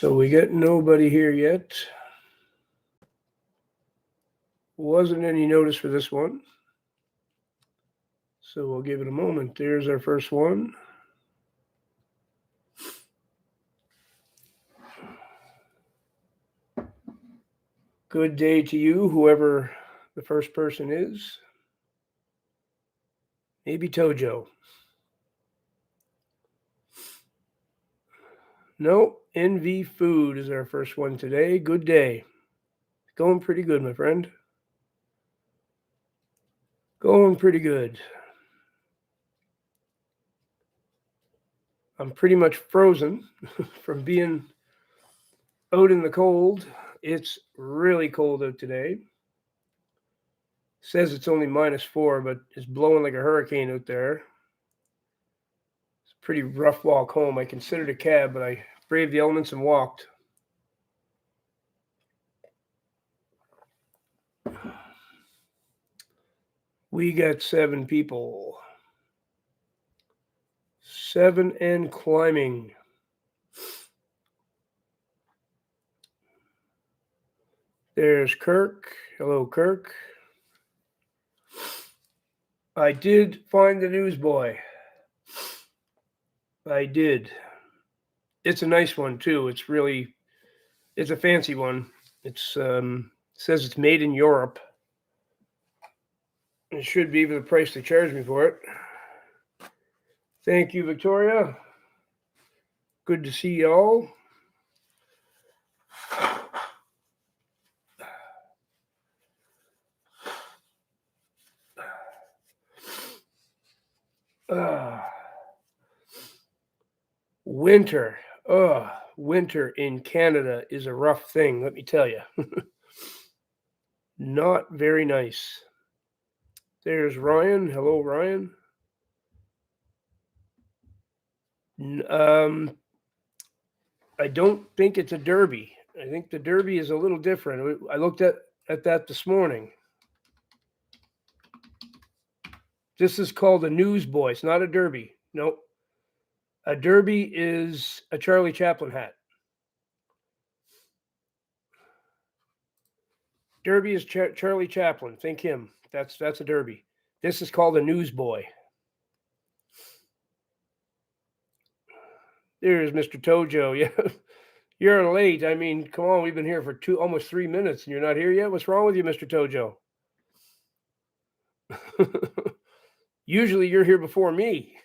So we got nobody here yet. Wasn't any notice for this one. So we'll give it a moment. There's our first one. Good day to you, whoever the first person is. Maybe Tojo. No, NV Food is our first one today. Good day. Going pretty good, my friend. Going pretty good. I'm pretty much frozen from being out in the cold. It's really cold out today. Says it's only -4, but it's blowing like a hurricane out there. It's a pretty rough walk home. I considered a cab, but I braved the elements and walked. We got 7 people. 7 and climbing. There's Kirk. Hello, Kirk. I did find the newsboy. I did. It's a nice one, too. It's a fancy one. It's says it's made in Europe. It should be for the price they charged me for it. Thank you, Victoria. Good to see y'all. Winter. Winter in Canada is a rough thing, let me tell you. Not very nice. There's Ryan. Hello, Ryan. I don't think it's a derby. I think the derby is a little different. I looked at that this morning. This is called a newsboy. It's not a derby. Nope. A derby is a Charlie Chaplin hat. Derby is Charlie Chaplin. Think him. That's a derby. This is called a newsboy. There's Mr. Tojo. Yeah, you're late. I mean, come on. We've been here for almost 3 minutes, and you're not here yet. What's wrong with you, Mr. Tojo? Usually, you're here before me.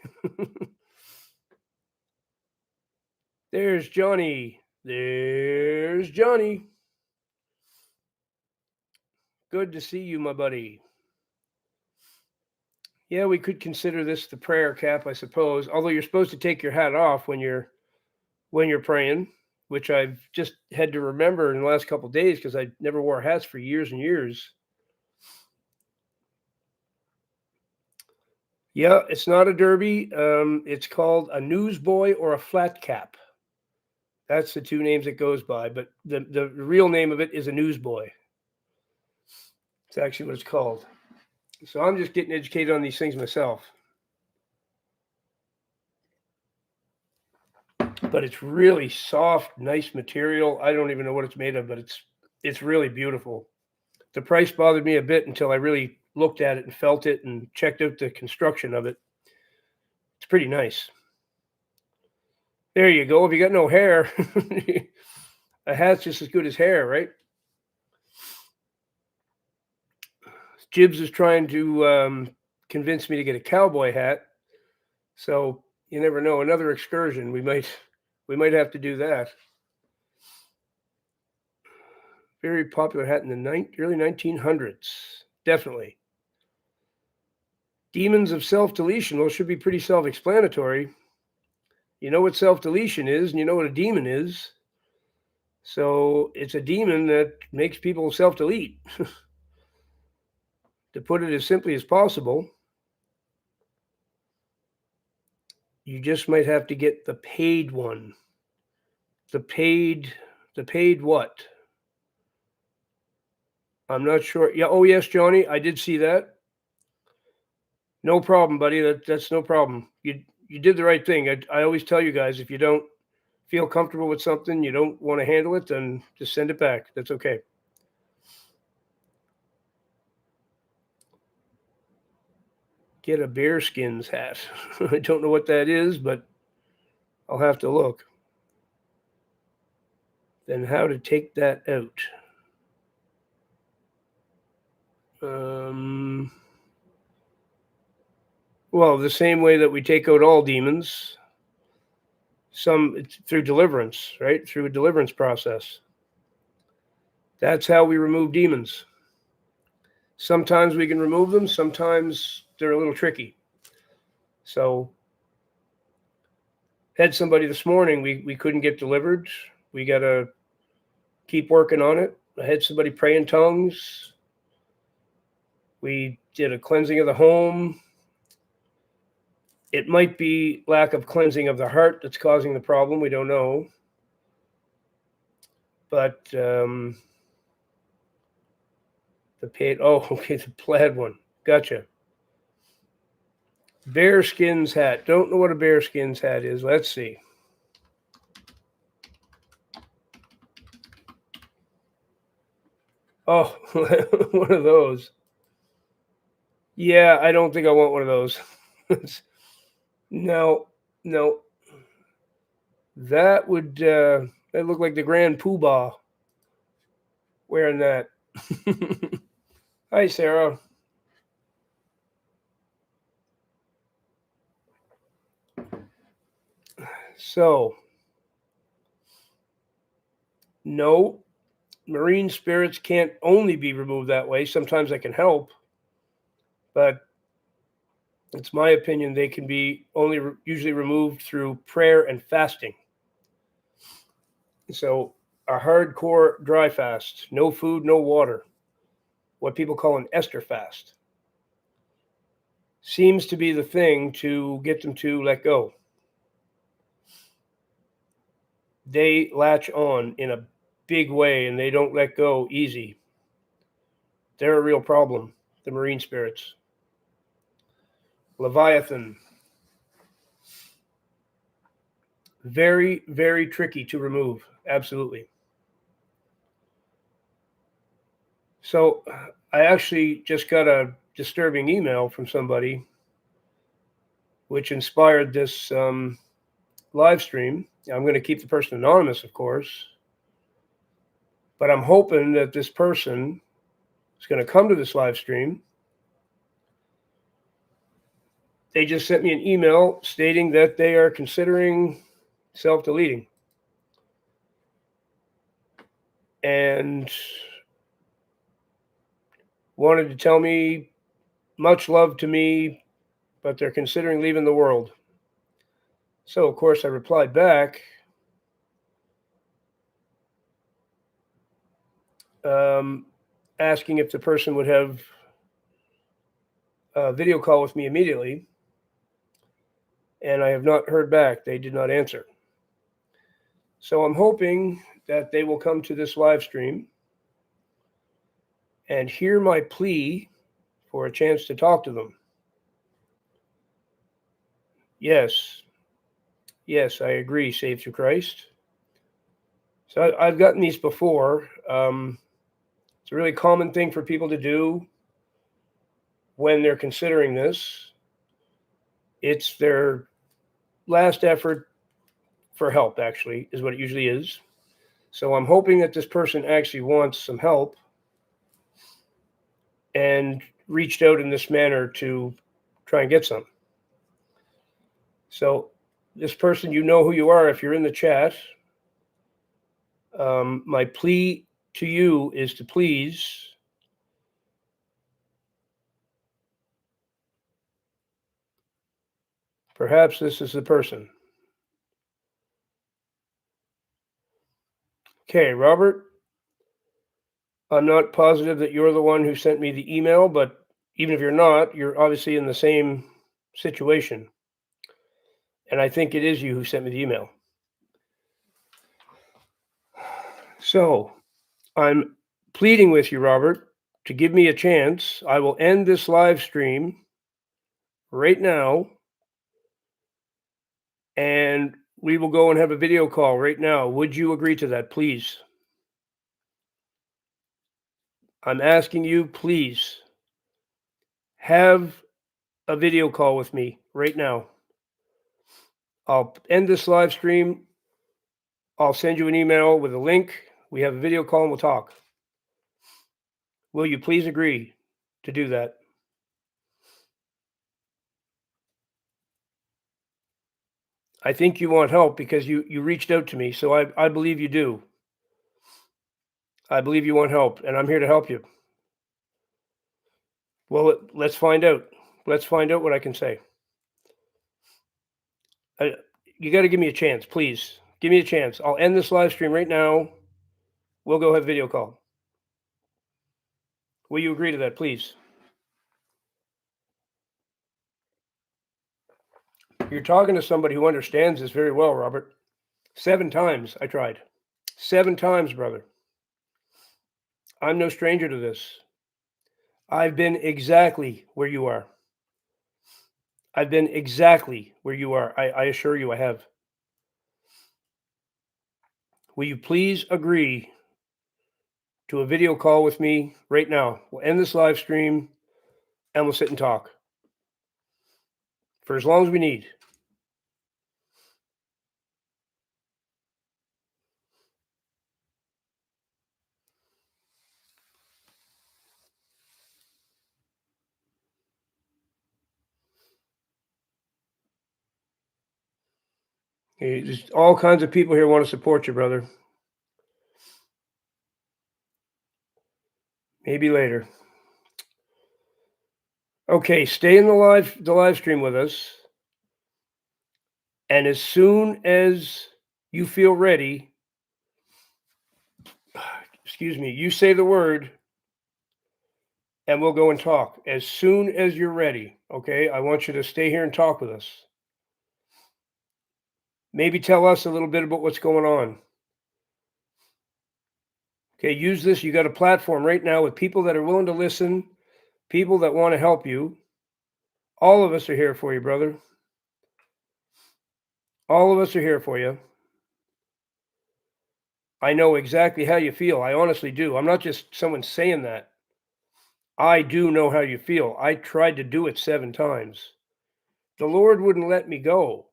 There's Johnny. There's Johnny. Good to see you, my buddy. Yeah, we could consider this the prayer cap, I suppose. Although you're supposed to take your hat off when you're praying, which I've just had to remember in the last couple of days because I never wore hats for years and years. Yeah, it's not a derby. It's called a newsboy or a flat cap. That's the 2 names it goes by, but the real name of it is a newsboy. It's actually what it's called. So I'm just getting educated on these things myself. But it's really soft, nice material. I don't even know what it's made of, but it's really beautiful. The price bothered me a bit until I really looked at it and felt it and checked out the construction of it. It's pretty nice. There you go. If you got no hair, a hat's just as good as hair, right? Jibs is trying to convince me to get a cowboy hat. So you never know. Another excursion. We might have to do that. Very popular hat in the early 1900s. Definitely. Demons of self-deletion. Well, it should be pretty self-explanatory. You know what self-deletion is, and you know what a demon is. So it's a demon that makes people self-delete. To put it as simply as possible, you just might have to get the paid one. The paid what? I'm not sure. Yeah. Oh, yes, Johnny. I did see that. No problem, buddy. That's no problem. You did the right thing. I always tell you guys, if you don't feel comfortable with something, you don't want to handle it, then just send it back. That's okay. Get a bearskins hat. I don't know what that is, but I'll have to look. Then how to take that out? Well, the same way that we take out all demons, it's through deliverance, right? Through a deliverance process. That's how we remove demons. Sometimes we can remove them. Sometimes they're a little tricky. So, had somebody this morning, we couldn't get delivered. We got to keep working on it. I had somebody pray in tongues. We did a cleansing of the home. It might be lack of cleansing of the heart that's causing the problem. We don't know. But the plaid one. Gotcha. Bearskins hat. Don't know what a bearskins hat is. Let's see. Oh, one of those. Yeah, I don't think I want one of those. No. That would look like the Grand Poobah wearing that. Hi, Sarah. So, no, marine spirits can't only be removed that way. Sometimes they can help, but it's my opinion they can be only usually removed through prayer and fasting. So, a hardcore dry fast, no food, no water, what people call an Esther fast, seems to be the thing to get them to let go. They latch on in a big way and they don't let go easy. They're a real problem, the marine spirits. Leviathan. Very, very tricky to remove. Absolutely. So I actually just got a disturbing email from somebody which inspired this live stream. I'm going to keep the person anonymous, of course. But I'm hoping that this person is going to come to this live stream. They just sent me an email stating that they are considering self-deleting. And wanted to tell me much love to me, but they're considering leaving the world. So, of course, I replied back, asking if the person would have a video call with me immediately. And I have not heard back. They did not answer. So I'm hoping that they will come to this live stream and hear my plea for a chance to talk to them. Yes, I agree. Saved through Christ. So I've gotten these before. It's a really common thing for people to do when they're considering this. It's their last effort for help, actually, is what it usually is. So I'm hoping that this person actually wants some help and reached out in this manner to try and get some. So this person, you know who you are if you're in the chat. My plea to you is to please perhaps this is the person. Okay, Robert, I'm not positive that you're the one who sent me the email, but even if you're not, you're obviously in the same situation. And I think it is you who sent me the email. So I'm pleading with you, Robert, to give me a chance. I will end this live stream right now and We will go and have a video call right now. Would you agree to that, please? I'm asking you, please, have a video call with me right now. I'll end this live stream. I'll send you an email with a link. We have a video call and we'll talk. Will you please agree to do that? I think you want help because you reached out to me, so I believe you do. I believe you want help, and I'm here to help you. Well, let's find out. Let's find out what I can say. You got to give me a chance, please. Give me a chance. I'll end this live stream right now. We'll go have a video call. Will you agree to that, please? You're talking to somebody who understands this very well, Robert. 7 times I tried. 7 times, brother. I'm no stranger to this. I've been exactly where you are. I've been exactly where you are. I assure you I have. Will you please agree to a video call with me right now? We'll end this live stream and we'll sit and talk for as long as we need. There's all kinds of people here want to support you, brother. Maybe later. Okay, stay in the live stream with us. And as soon as you feel ready, excuse me, you say the word and we'll go and talk. As soon as you're ready, okay? I want you to stay here and talk with us. Maybe tell us a little bit about what's going on. Okay, use this. You got a platform right now with people that are willing to listen, people that want to help you. All of us are here for you, brother. All of us are here for you. I know exactly how you feel. I honestly do. I'm not just someone saying that. I do know how you feel. I tried to do it 7 times. The Lord wouldn't let me go.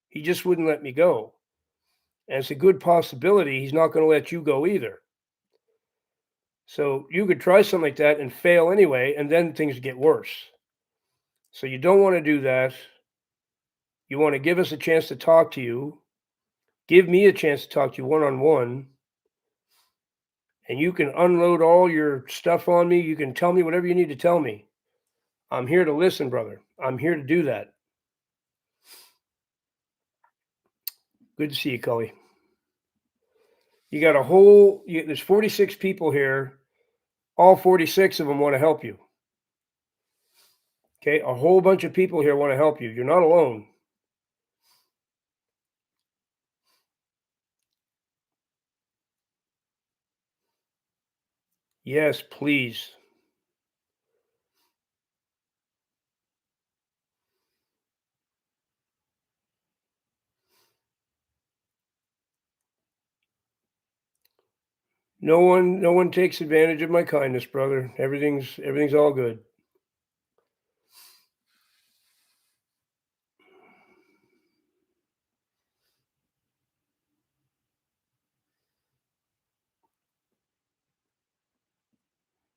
He just wouldn't let me go. And it's a good possibility he's not going to let you go either. So you could try something like that and fail anyway, and then things get worse. So you don't want to do that. You want to give us a chance to talk to you. Give me a chance to talk to you one-on-one. And you can unload all your stuff on me. You can tell me whatever you need to tell me. I'm here to listen, brother. I'm here to do that. Good to see you, Cully. You got a whole, there's 46 people here. All 46 of them want to help you. Okay, a whole bunch of people here want to help you. You're not alone. Yes, please. No one takes advantage of my kindness, brother. Everything's all good.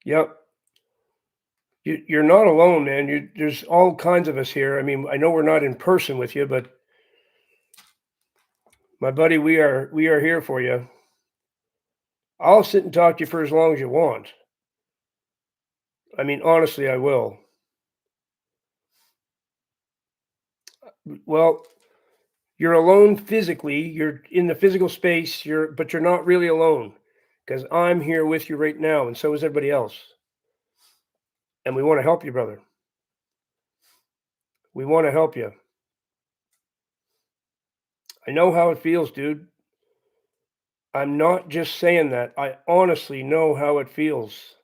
Yep. You're not alone, man. There's all kinds of us here. I mean, I know we're not in person with you, but my buddy, we are here for you. I'll sit and talk to you for as long as you want. I mean, honestly, I will. Well, you're alone physically. You're in the physical space. But you're not really alone because I'm here with you right now, and so is everybody else. And we want to help you, brother. We want to help you. I know how it feels, dude. I'm not just saying that. I honestly know how it feels.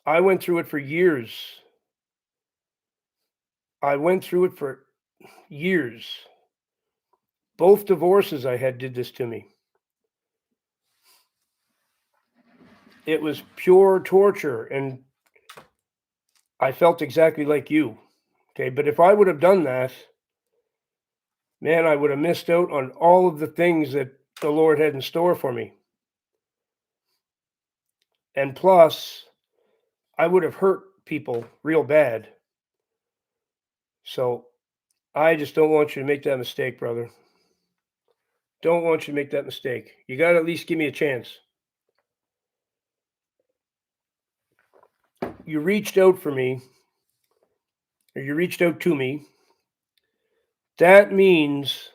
I went through it for years. I went through it for years. Both divorces I had did this to me. It was pure torture, and I felt exactly like you. Okay, but if I would have done that, man, I would have missed out on all of the things that the Lord had in store for me. And plus, I would have hurt people real bad. So I just don't want you to make that mistake, brother. Don't want you to make that mistake. You got to at least give me a chance. You reached out for me, or you reached out to me. That means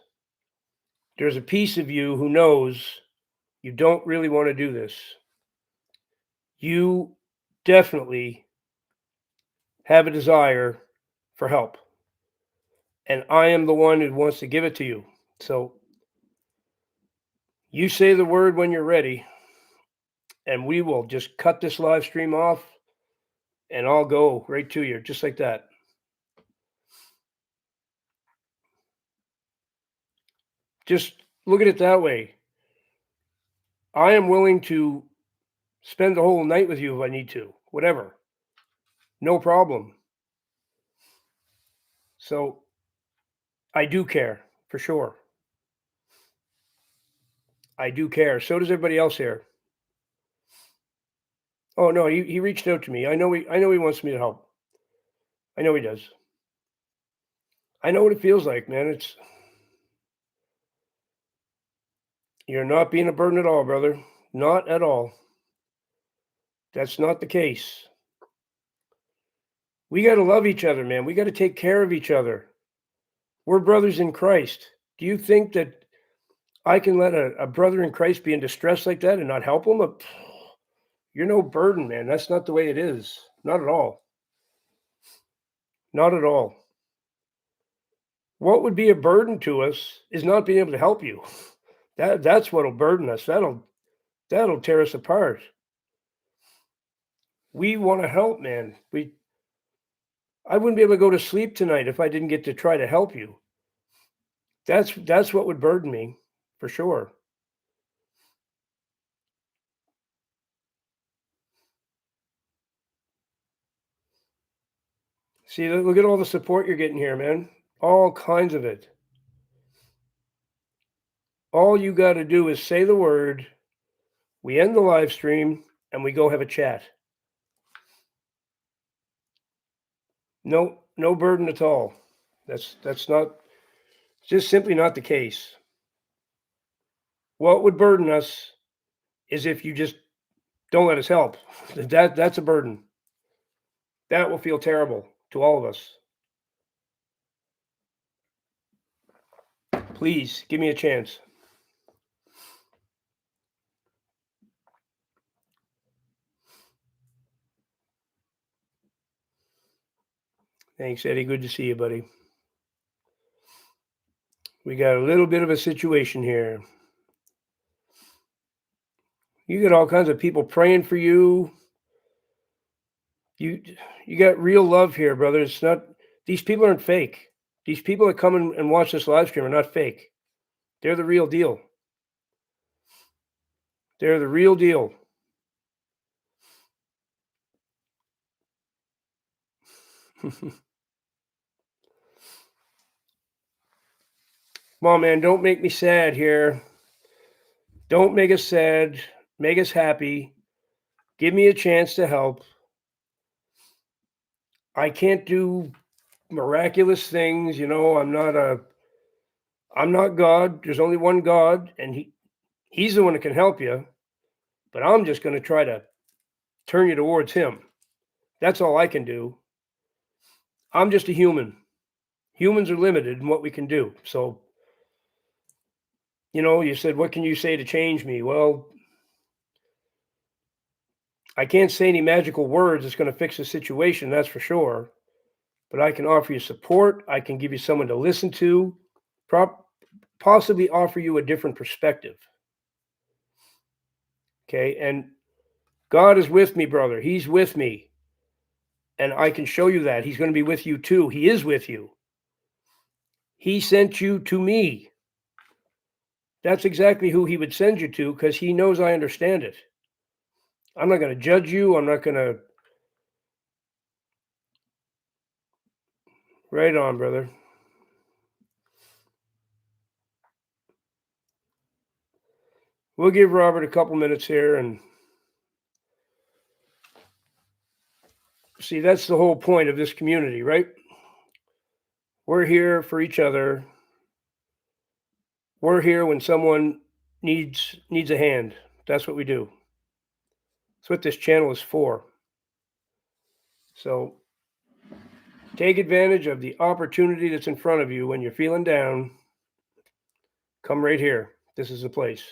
there's a piece of you who knows you don't really want to do this. You definitely have a desire for help. And I am the one who wants to give it to you. So you say the word when you're ready, and we will just cut this live stream off, and I'll go right to you, just like that. Just look at it that way. I am willing to spend the whole night with you if I need to, whatever. No problem. So I do care, for sure. I do care. So does everybody else here. Oh no, he reached out to me. I know he wants me to help. I know he does. I know what it feels like, man. You're not being a burden at all, brother. Not at all. That's not the case. We got to love each other, man. We got to take care of each other. We're brothers in Christ. Do you think that I can let a brother in Christ be in distress like that and not help him? You're no burden, man. That's not the way it is. Not at all. Not at all. What would be a burden to us is not being able to help you. That's what'll burden us. That'll tear us apart. We want to help, man. I wouldn't be able to go to sleep tonight if I didn't get to try to help you. That's what would burden me, for sure. See, look at all the support you're getting here, man. All kinds of it. All you got to do is say the word, we end the live stream, and we go have a chat. No burden at all. That's not, just simply not the case. What would burden us is if you just don't let us help. That's a burden. That will feel terrible to all of us. Please give me a chance. Thanks, Eddie. Good to see you, buddy. We got a little bit of a situation here. You get all kinds of people praying for you. You got real love here, brother. It's not, these people aren't fake. These people that come and watch this live stream are not fake. They're the real deal. They're the real deal. Come on, man. Don't make me sad here. Don't make us sad. Make us happy. Give me a chance to help. I can't do miraculous things. I'm not God. There's only one God, and he's the one that can help you. But I'm just going to try to turn you towards him. That's all I can do. I'm just a human. Humans are limited in what we can do. So, you said, what can you say to change me? Well, I can't say any magical words that's going to fix the situation, that's for sure. But I can offer you support. I can give you someone to listen to, possibly offer you a different perspective. Okay, and God is with me, brother. He's with me. And I can show you that. He's going to be with you too. He is with you. He sent you to me. That's exactly who he would send you to, because he knows I understand it. I'm not going to judge you. I'm not going to. Right on, brother. We'll give Robert a couple minutes here, and see, that's the whole point of this community, right? We're here for each other. We're here when someone needs a hand. That's what we do. That's what this channel is for. So take advantage of the opportunity that's in front of you when you're feeling down. Come right here. This is the place.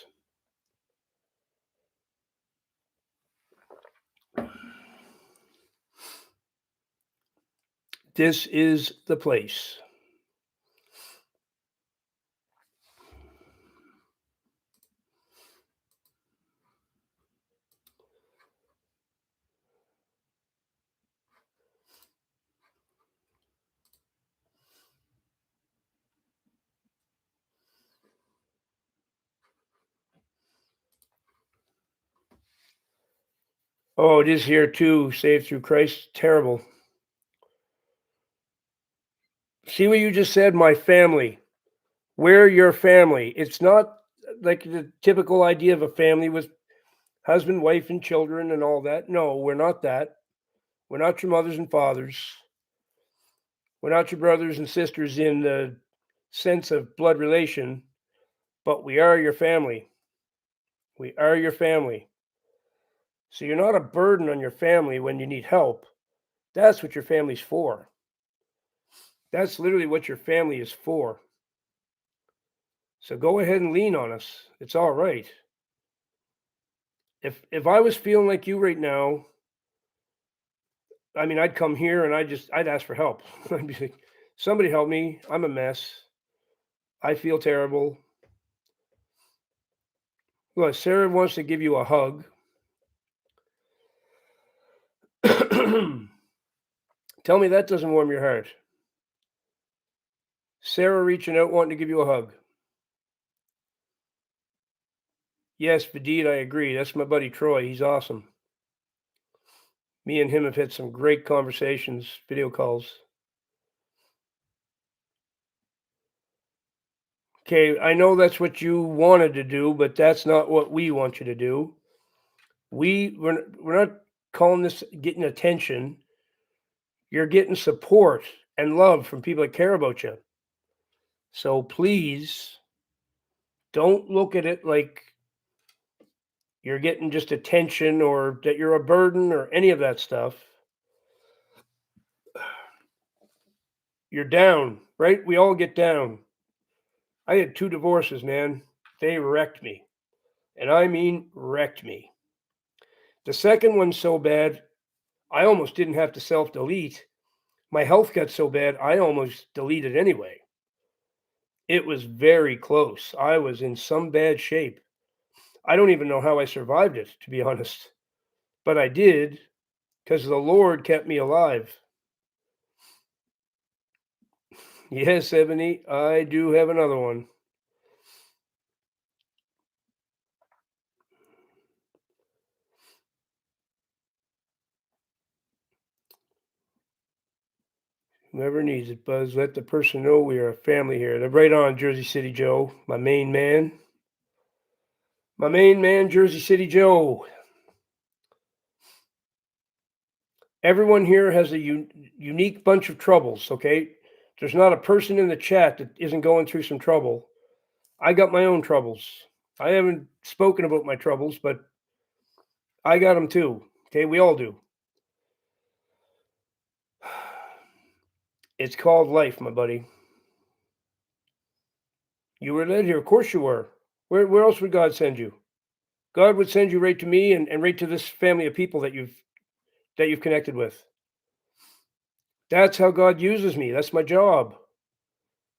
This is the place. Oh, it is here too. Saved through Christ. Terrible. See what you just said? My family. We're your family. It's not like the typical idea of a family with husband, wife, and children and all that. No, we're not that. We're not your mothers and fathers. We're not your brothers and sisters in the sense of blood relation, but we are your family. We are your family. So you're not a burden on your family when you need help. That's what your family's for. That's literally what your family is for. So go ahead and lean on us. It's all right. If I was feeling like you right now, I mean, I'd come here and I'd ask for help. I'd be like, somebody help me. I'm a mess. I feel terrible. Well, Sarah wants to give you a hug. Tell me that doesn't warm your heart. Sarah reaching out, wanting to give you a hug. Yes, Vidit, I agree. That's my buddy Troy. He's awesome. Me and him have had some great conversations, video calls. Okay, I know that's what you wanted to do, but that's not what we want you to do. We're not calling this getting attention. You're getting support and love from people that care about you. So please don't look at it like you're getting just attention or that you're a burden or any of that stuff. You're down, right? We all get down. I had 2 divorces, man. They wrecked me. And I mean wrecked me. The second one so bad, I almost didn't have to self-delete. My health got so bad, I almost deleted anyway. It was very close. I was in some bad shape. I don't even know how I survived it, to be honest. But I did, because the Lord kept me alive. Yes, Ebony, I do have another one. Whoever needs it, Buzz, let the person know we are a family here. They're right on, Jersey City Joe, my main man. My main man, Jersey City Joe. Everyone here has a unique bunch of troubles, okay? There's not a person in the chat that isn't going through some trouble. I got my own troubles. I haven't spoken about my troubles, but I got them too. Okay, we all do. It's called life, my buddy. You were led here. Of course you were. Where else would God send you? God would send you right to me and right to this family of people that you've connected with. That's how God uses me. That's my job.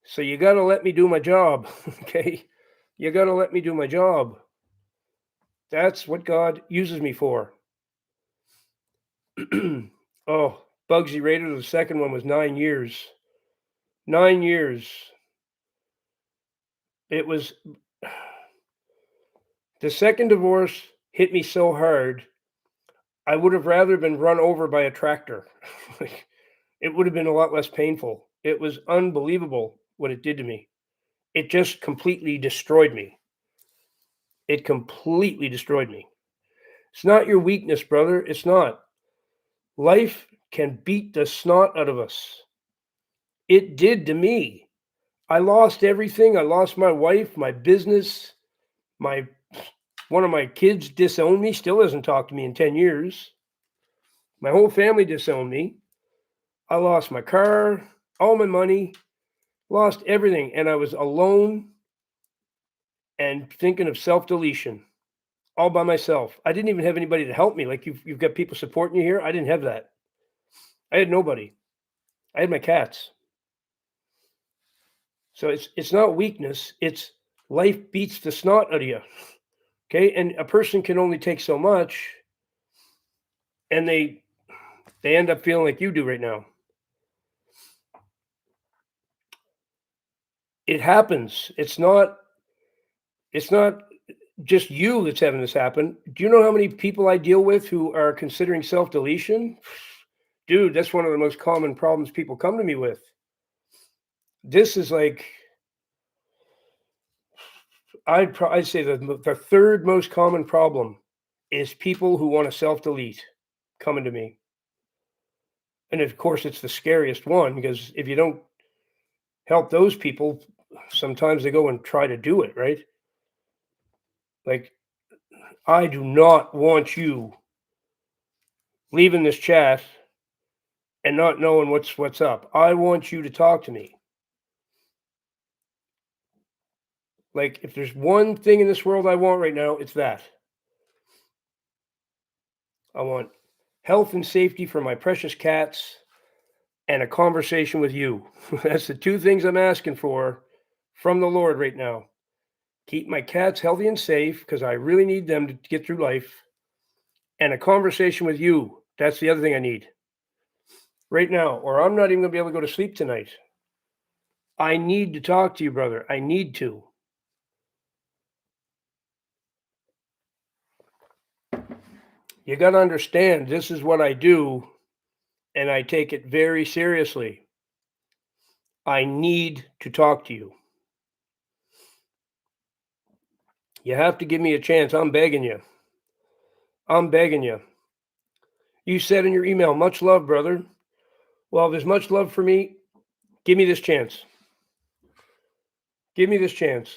So you got to let me do my job, okay? You got to let me do my job. That's what God uses me for. Oh, Bugsy Raider, the second one was 9 years. 9 years. It was The second divorce hit me so hard, I would have rather been run over by a tractor. Like, it would have been a lot less painful. It was unbelievable what it did to me. It just completely destroyed me. It completely destroyed me. It's not your weakness, brother. It's not. Life can beat the snot out of us. It did to me. I lost everything. I lost my wife, my business, one of my kids disowned me, still hasn't talked to me in 10 years. My whole family disowned me. I lost my car, all my money, lost everything. And I was alone and thinking of self-deletion all by myself. I didn't even have anybody to help me. Like you've got people supporting you here. I didn't have that. I had nobody. I had my cats. So it's not weakness. It's life beats the snot out of you. Okay. And a person can only take so much, and they end up feeling like you do right now. It happens. It's not just you that's having this happen. Do you know how many people I deal with who are considering self-deletion? Dude, that's one of the most common problems people come to me with. This is like, I'd say the third most common problem is people who want to self-delete coming to me. And of course, it's the scariest one, because if you don't help those people, sometimes they go and try to do it, right? Like, I do not want you leaving this chat and not knowing what's up. I want you to talk to me. Like, if there's one thing in this world I want right now, it's that. I want health and safety for my precious cats and a conversation with you. That's the two things I'm asking for from the Lord right now. Keep my cats healthy and safe, because I really need them to get through life. And a conversation with you. That's the other thing I need right now, or I'm not even going to be able to go to sleep tonight. I need to talk to you, brother. I need to. You got to understand, this is what I do, and I take it very seriously. I need to talk to you. You have to give me a chance. I'm begging you. I'm begging you. You said in your email, much love, brother. Well, if there's much love for me, give me this chance. Give me this chance.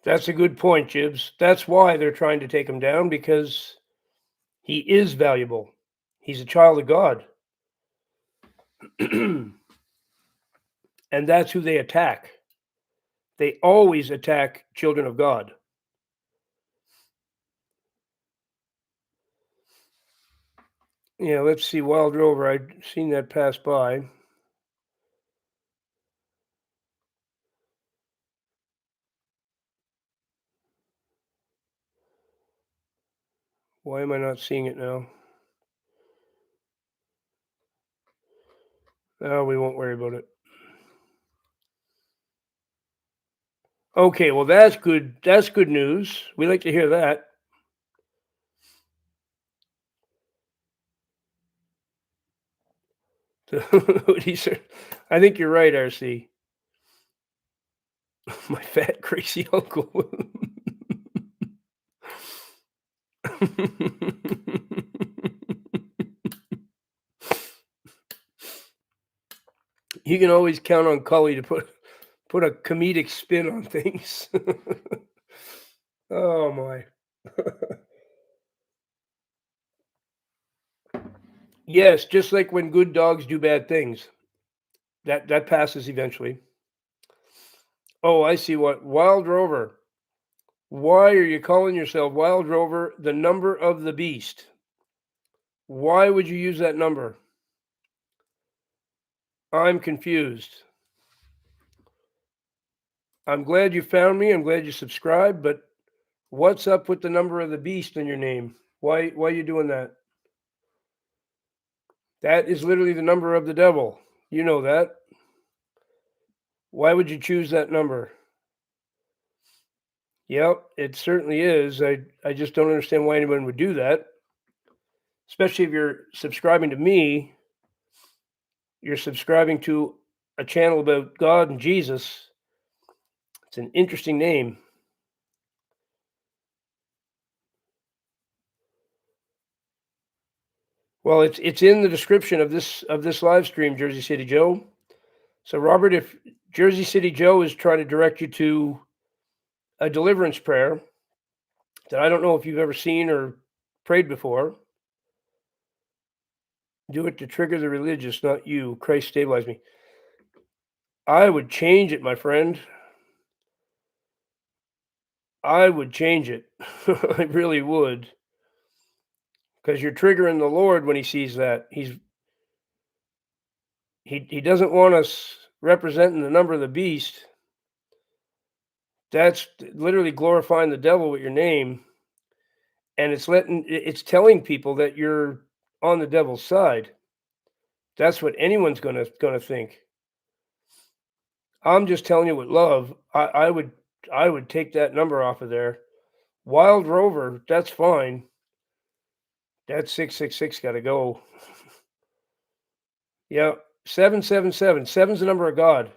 That's a good point, Jibs. That's why they're trying to take him down, because he is valuable. He's a child of God. And that's who they attack. They always attack children of God. Yeah, let's see. Wild Rover, I'd seen that pass by. Why am I not seeing it now? Oh, we won't worry about it. Okay, well, that's good. That's good news. We like to hear that. I think you're right, RC. My fat, crazy uncle. You can always count on Cully to put a comedic spin on things. Oh my. Yes, just like when good dogs do bad things. That passes eventually. Oh, I see. What? Wild Rover. Why are you calling yourself Wild Rover, the number of the beast? Why would you use that number? I'm confused. I'm glad you found me. I'm glad you subscribed, but what's up with the number of the beast in your name? Why are you doing that? That is literally the number of the devil. You know that. Why would you choose that number? Yep, it certainly is. I just don't understand why anyone would do that. Especially if you're subscribing to me, you're subscribing to a channel about God and Jesus. It's an interesting name. Well, it's in the description of this live stream, Jersey City Joe. So, Robert, if Jersey City Joe is trying to direct you to a deliverance prayer that I don't know if you've ever seen or prayed before, do it to trigger the religious, not you. Christ stabilize me. I would change it, my friend. I would change it. I really would. Because you're triggering the Lord when he sees that. He doesn't want us representing the number of the beast. That's literally glorifying the devil with your name. And it's telling people that you're on the devil's side. That's what anyone's gonna think. I'm just telling you with love. I would take that number off of there. Wild Rover, that's fine. That 666 got to go. Yeah, 777. Seven's the number of God.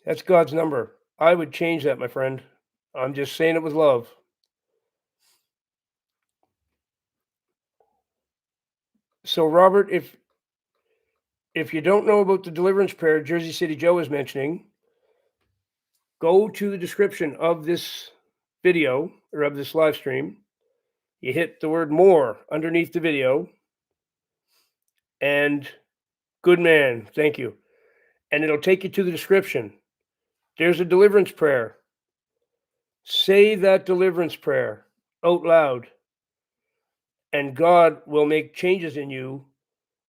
That's God's number. I would change that, my friend. I'm just saying it with love. So, Robert, if you don't know about the deliverance prayer Jersey City Joe is mentioning, go to the description of this video or of this live stream. You hit the word more underneath the video, and good man, thank you. And it'll take you to the description. There's a deliverance prayer. Say that deliverance prayer out loud, and God will make changes in you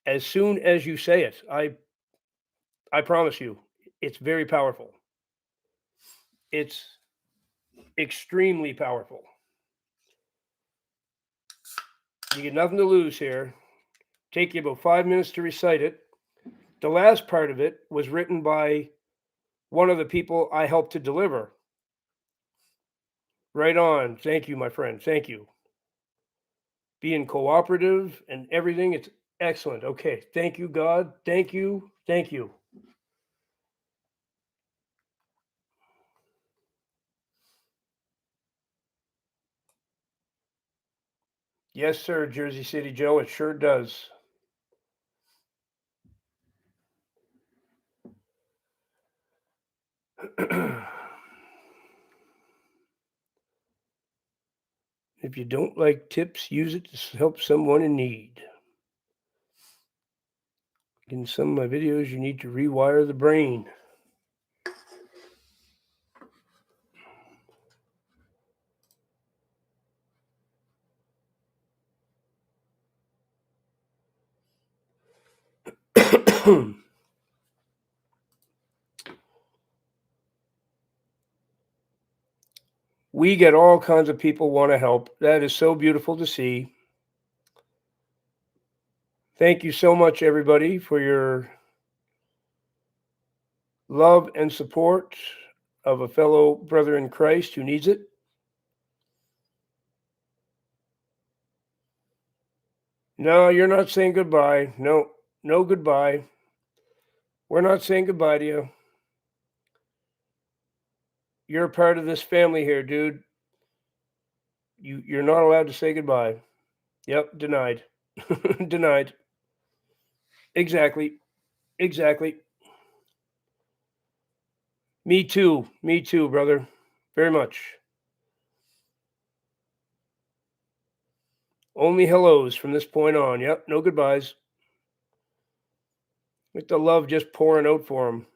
as soon as you say it. I promise you, it's very powerful. It's extremely powerful. You get nothing to lose here. Take you about 5 minutes to recite it. The last part of it was written by one of the people I helped to deliver. Right on. Thank you, my friend. Thank you. Being cooperative and everything, it's excellent. Okay. Thank you, God. Thank you. Thank you. Yes, sir, Jersey City Joe. It sure does. If you don't like tips, use it to help someone in need. In some of my videos, you need to rewire the brain. We get all kinds of people want to help. That is so beautiful to see. Thank you so much, everybody, for your love and support of a fellow brother in Christ who needs it. No, you're not saying goodbye. No, no goodbye. We're not saying goodbye to you. You're a part of this family here, dude. You're not allowed to say goodbye. Yep, denied. Denied. Exactly. Exactly. Me too. Me too, brother. Very much. Only hellos from this point on. Yep, no goodbyes. With the love just pouring out for him.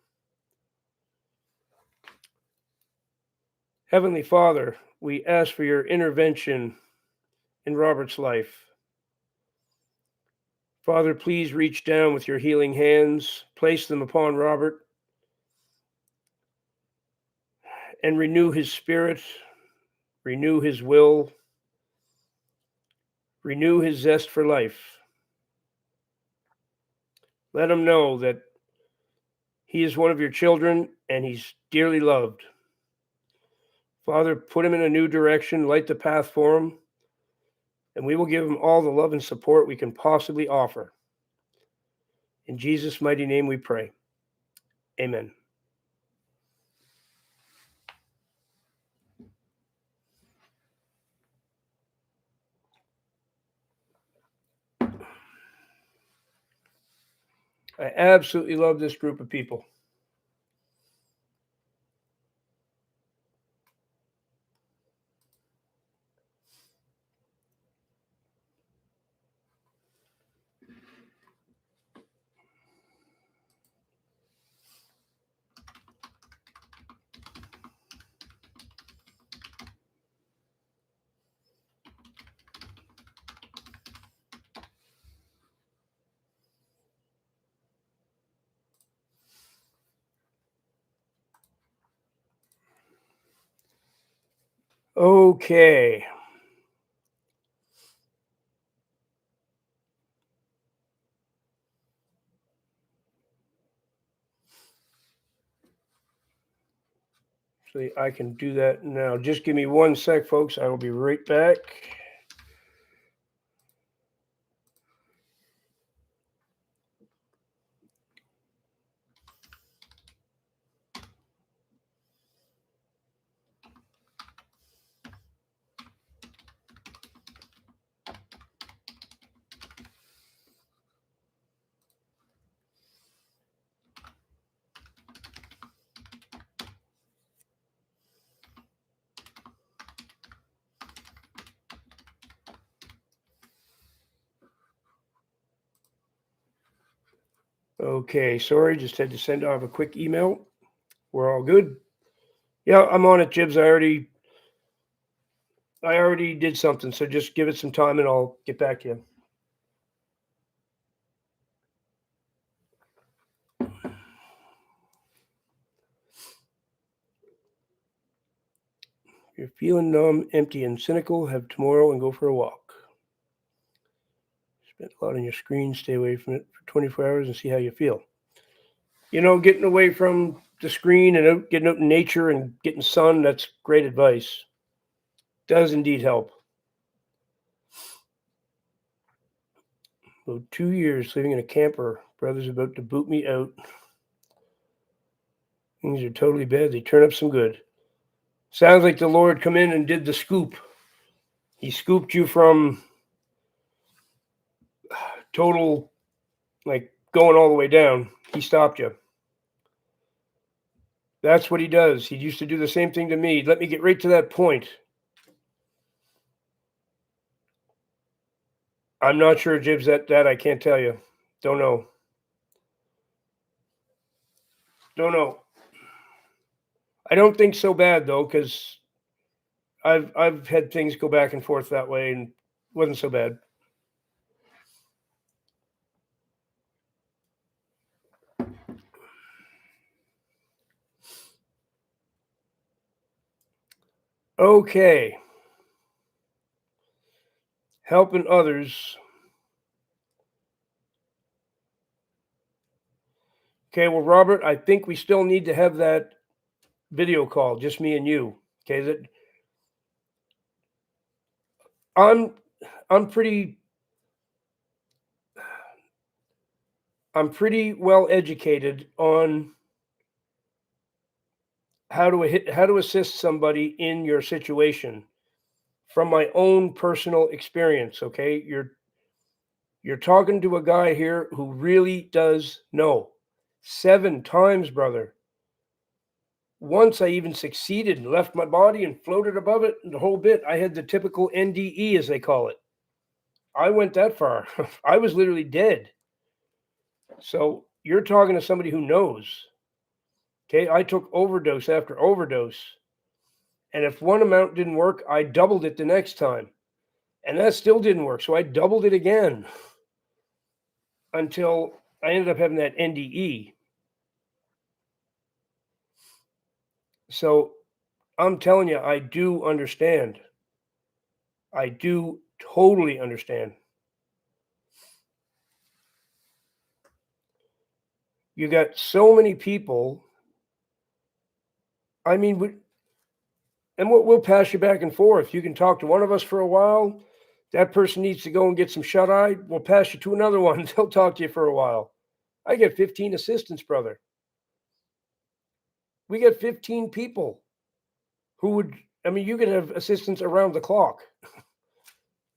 Heavenly Father, we ask for your intervention in Robert's life. Father, please reach down with your healing hands, place them upon Robert, and renew his spirit, renew his will, renew his zest for life. Let him know that he is one of your children and he's dearly loved. Father, put him in a new direction, light the path for him, and we will give him all the love and support we can possibly offer. In Jesus' mighty name we pray. Amen. I absolutely love this group of people. Okay. So I can do that now. Just give me 1 sec, folks. I will be right back. Okay, sorry, just had to send off a quick email. We're all good. Yeah, I'm on it, Jibs. I already did something, so just give it some time and I'll get back to you. If you're feeling numb, empty, and cynical, have tomorrow and go for a walk. Spend a lot on your screen, stay away from it for 24 hours and see how you feel. You know, getting away from the screen and getting out in nature and getting sun, that's great advice. Does indeed help. About 2 years living in a camper. Brother's about to boot me out. Things are totally bad. They turn up some good. Sounds like the Lord come in and did the scoop. He scooped you from total, like, going all the way down. He stopped you. That's what he does. He used to do the same thing to me. Let me get right to that point. I'm not sure, Jibs, that I can't tell you. Don't know. Don't know. I don't think so bad though, because I've had things go back and forth that way, and it wasn't so bad. Okay. Helping others. Okay, well, Robert, I think we still need to have that video call, just me and you. Okay, that I'm pretty well educated on how to assist somebody in your situation from my own personal experience. Okay, you're talking to a guy here who really does know. 7 times, brother. Once I even succeeded and left my body and floated above it and the whole bit. I had the typical NDE, as they call it. I went that far. I was literally dead. So you're talking to somebody who knows. Okay, I took overdose after overdose. And if one amount didn't work, I doubled it the next time. And that still didn't work. So I doubled it again. until I ended up having that NDE. So I'm telling you, I do understand. I do totally understand. You got so many people. I mean, and we'll pass you back and forth. You can talk to one of us for a while. That person needs to go and get some shut-eye. We'll pass you to another one. They'll talk to you for a while. I get 15 assistants, brother. We get 15 people who would, I mean, you could have assistants around the clock.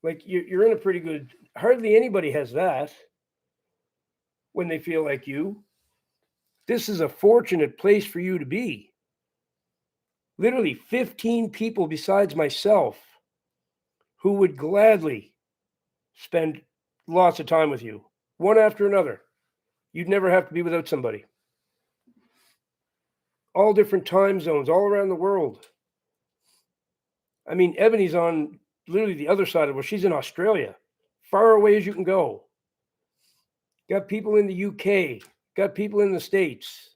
Like you're in a pretty good, hardly anybody has that when they feel like you. This is a fortunate place for you to be. Literally 15 people besides myself who would gladly spend lots of time with you, one after another. You'd never have to be without somebody. All different time zones, all around the world. I mean, Ebony's on literally the other side of the world. She's in Australia, far away as you can go. Got people in the UK, got people in the States,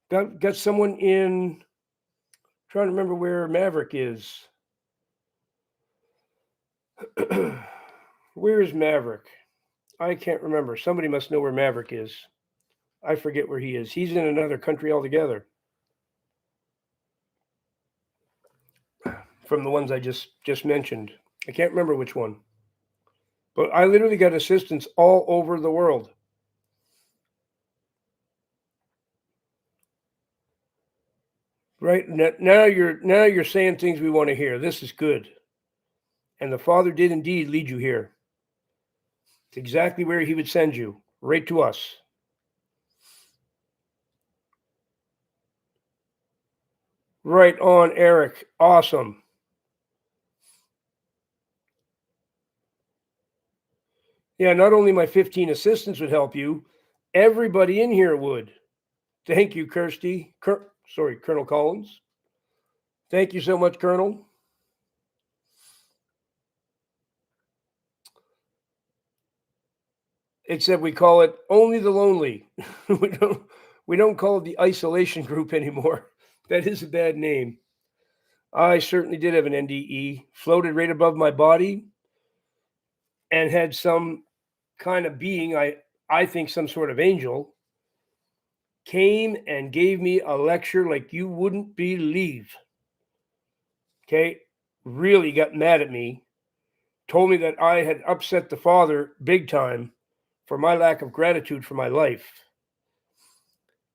got someone in, trying to remember where Maverick is. Where is Maverick? I can't remember. Somebody must know where Maverick is. I forget where he is. He's in another country altogether. From the ones I just mentioned. I can't remember which one. But I literally got assistants all over the world. Right now you're saying things we want to hear. This is good. And the Father did indeed lead you here. It's exactly where he would send you, right to us. Right on, Eric. Awesome. Yeah, not only my 15 assistants would help you, everybody in here would. Thank you, Kirsty. Colonel Collins. Thank you so much, Colonel. Except we call it only the lonely. we don't call it the isolation group anymore. That is a bad name. I certainly did have an NDE, floated right above my body, and had some kind of being, I think some sort of angel, came and gave me a lecture like you wouldn't believe. Okay, really got mad at me, told me that I had upset the Father big time for my lack of gratitude for my life.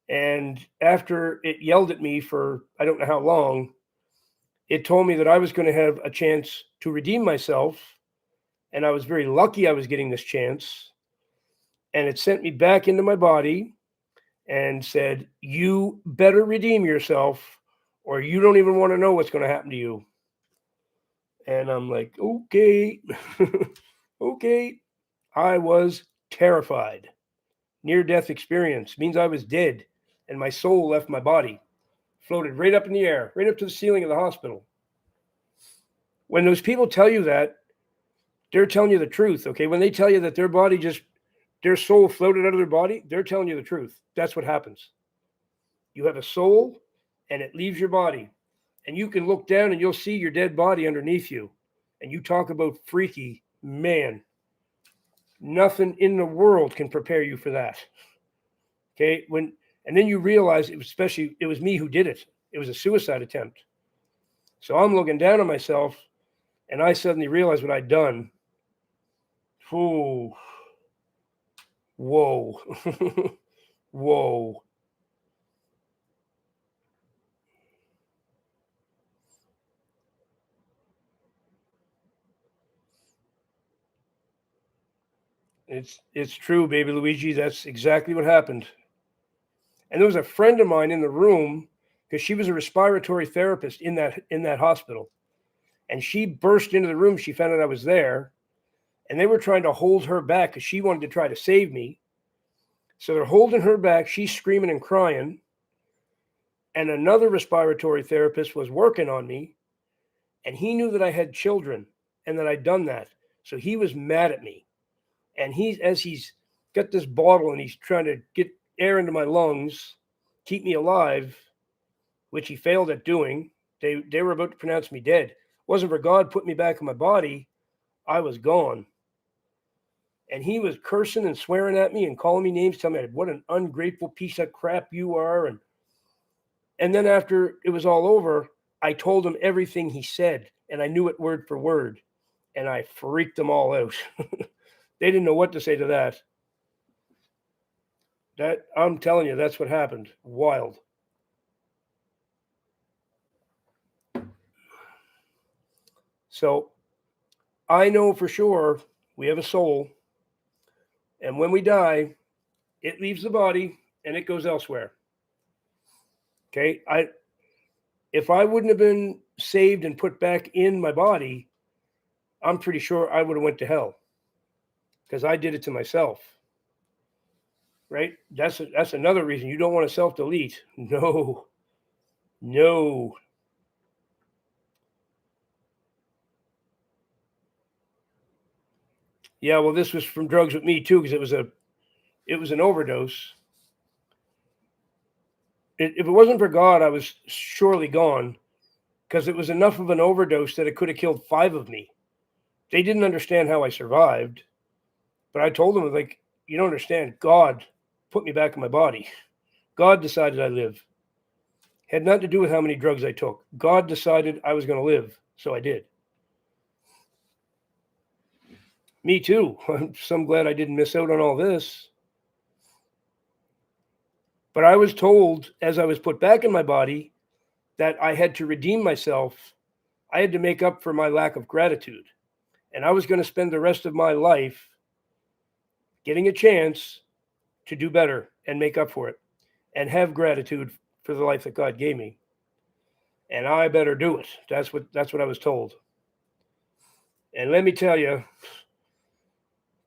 And after it yelled at me for I don't know how long, it told me that I was going to have a chance to redeem myself. And I was very lucky I was getting this chance. And it sent me back into my body and said, you better redeem yourself or you don't even want to know what's going to happen to you. And I'm like, okay, okay. I was terrified. Near-death experience means I was dead and my soul left my body, floated right up in the air, right up to the ceiling of the hospital. When those people tell you that, they're telling you the truth, okay? When they tell you that their soul floated out of their body, they're telling you the truth. That's what happens. You have a soul and it leaves your body. And you can look down and you'll see your dead body underneath you. And you talk about freaky, man. Nothing in the world can prepare you for that. Okay? And then you realize it was me who did it. It was a suicide attempt. So I'm looking down on myself and I suddenly realized what I'd done. Ooh. Whoa. Whoa. It's true, baby Luigi. That's exactly what happened. And there was a friend of mine in the room because she was a respiratory therapist in that hospital. And she burst into the room. She found out I was there. And they were trying to hold her back because she wanted to try to save me. So they're holding her back. She's screaming and crying. And another respiratory therapist was working on me. And he knew that I had children and that I'd done that. So he was mad at me. And he's got this bottle and he's trying to get air into my lungs, keep me alive, which he failed at doing. They were about to pronounce me dead. It wasn't for God putting me back in my body, I was gone. And he was cursing and swearing at me and calling me names, telling me what an ungrateful piece of crap you are. And then after it was all over, I told him everything he said, and I knew it word for word, and I freaked them all out. They didn't know what to say to that. That I'm telling you, that's what happened. Wild. So I know for sure we have a soul, and when we die, it leaves the body and it goes elsewhere. Okay, if I wouldn't have been saved and put back in my body, I'm pretty sure I would have went to hell because I did it to myself. Right? That's another reason you don't want to self-delete. No. Yeah, well, this was from drugs with me too, because it was an overdose. If it wasn't for God, I was surely gone, because it was enough of an overdose that it could have killed 5 of me. They didn't understand how I survived, but I told them, like, you don't understand. God put me back in my body. God decided I live. Had nothing to do with how many drugs I took. God decided I was going to live, so I did. Me too. I'm so glad I didn't miss out on all this. But I was told as I was put back in my body that I had to redeem myself. I had to make up for my lack of gratitude. And I was going to spend the rest of my life getting a chance to do better and make up for it and have gratitude for the life that God gave me. And I better do it. That's what I was told. And let me tell you,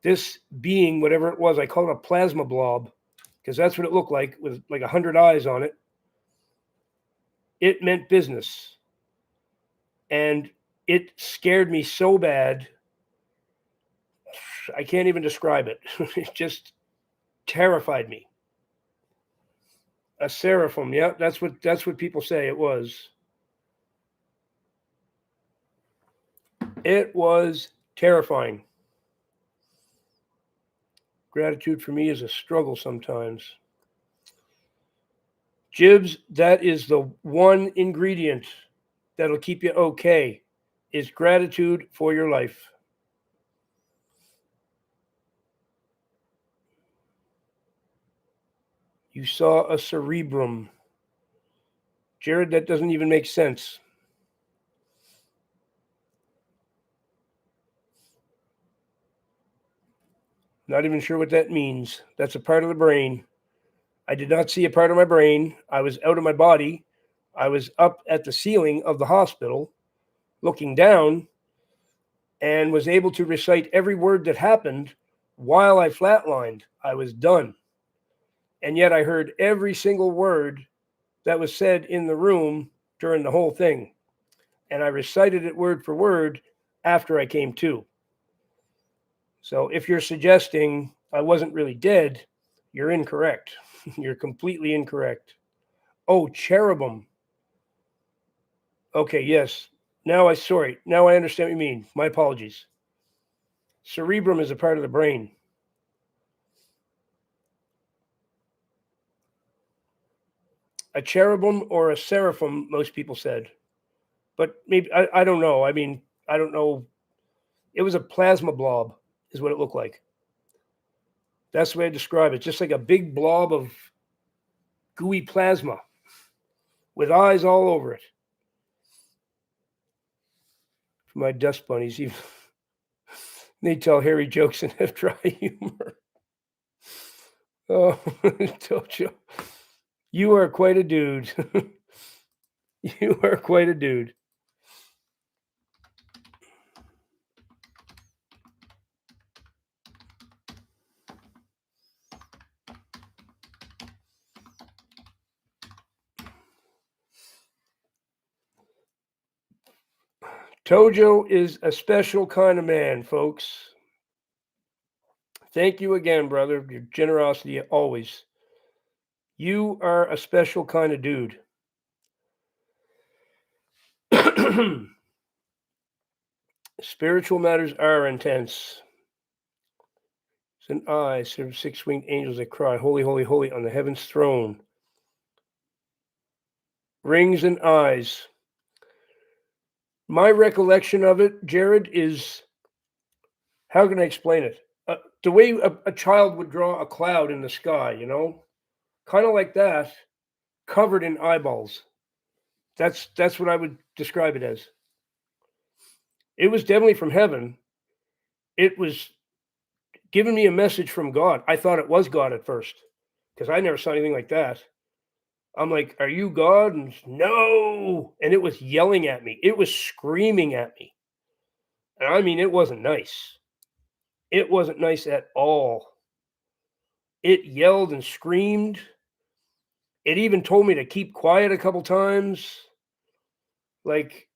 this being, whatever it was, I call it a plasma blob, because that's what it looked like, with like 100 eyes on it. It meant business. And it scared me so bad, I can't even describe it. It just terrified me. A seraphim, yeah, that's what people say it was. It was terrifying. Gratitude for me is a struggle sometimes. Jibs, that is the one ingredient that'll keep you okay, is gratitude for your life. You saw a cerebrum. Jared, that doesn't even make sense. Not even sure what that means. That's a part of the brain. I did not see a part of my brain. I was out of my body. I was up at the ceiling of the hospital looking down and was able to recite every word that happened while I flatlined. I was done. And yet I heard every single word that was said in the room during the whole thing. And I recited it word for word after I came to. So if you're suggesting I wasn't really dead, you're incorrect. You're completely incorrect. Oh, cherubim. Okay, yes. Now I understand what you mean. My apologies. Cerebrum is a part of the brain. A cherubim or a seraphim, most people said. But maybe, I don't know. I mean, I don't know. It was a plasma blob, is what it looked like. That's the way I describe it. Just like a big blob of gooey plasma with eyes all over it. For my dust bunnies, even they tell hairy jokes and have dry humor. Oh, Tojo, you are quite a dude. You are quite a dude. Tojo is a special kind of man, folks. Thank you again, brother. Your generosity always. You are a special kind of dude. Spiritual matters are intense. It's an eye, serve 6-winged angels that cry, holy, holy, holy, on the heaven's throne. Rings and eyes. My recollection of it, Jared, is, how can I explain it? The way a child would draw a cloud in the sky, kind of like that, covered in eyeballs. That's what I would describe it as. It was definitely from heaven. It was giving me a message from God. I thought it was God at first because I never saw anything like that. I'm like, "Are you God?" And no. And it was yelling at me. It was screaming at me. And I mean, it wasn't nice. It wasn't nice at all. It yelled and screamed. It even told me to keep quiet a couple times. Like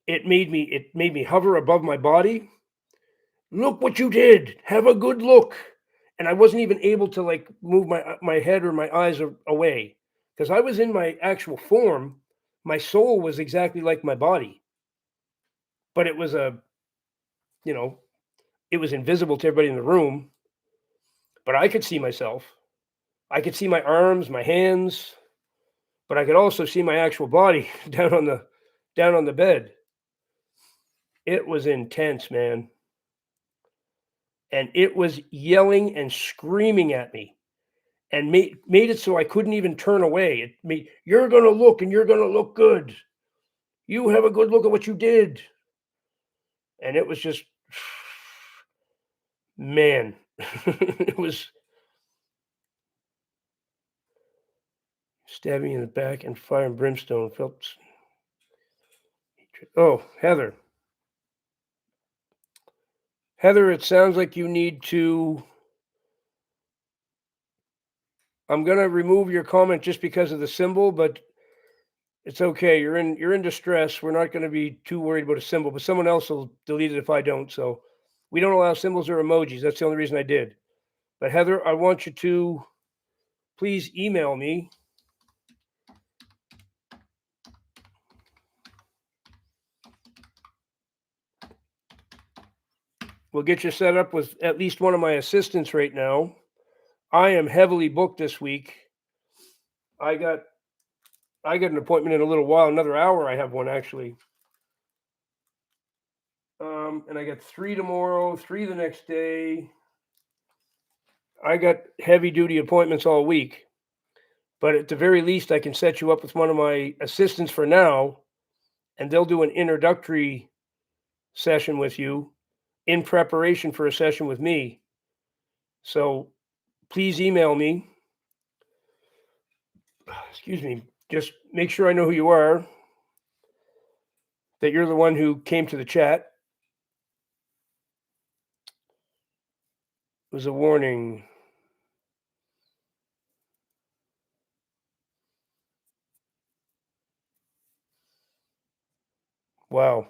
it made me hover above my body. Look what you did. Have a good look. And I wasn't even able to like move my head or my eyes away because I was in my actual form. My soul was exactly like my body, but it was it was invisible to everybody in the room. But I could see myself. I could see my arms, my hands, but I could also see my actual body down on the bed. It was intense, man. And it was yelling and screaming at me and made it so I couldn't even turn away. It made, you're going to look and you're going to look good. You have a good look at what you did. And it was just, man, it was stabbing in the back and fire and brimstone. Felt. Oh, Heather. Heather, it sounds like you need to. I'm going to remove your comment just because of the symbol, but it's okay. You're in distress. We're not going to be too worried about a symbol, but someone else will delete it if I don't. So we don't allow symbols or emojis. That's the only reason I did. But Heather, I want you to please email me. We'll get you set up with at least one of my assistants right now. I am heavily booked this week. I got an appointment in a little while, another hour. I have one actually. And I got 3 tomorrow, 3 the next day. I got heavy duty appointments all week. But at the very least, I can set you up with one of my assistants for now, and they'll do an introductory session with you in preparation for a session with me. So please email me. Excuse me. Just make sure I know who you are, that you're the one who came to the chat. It was a warning. Wow.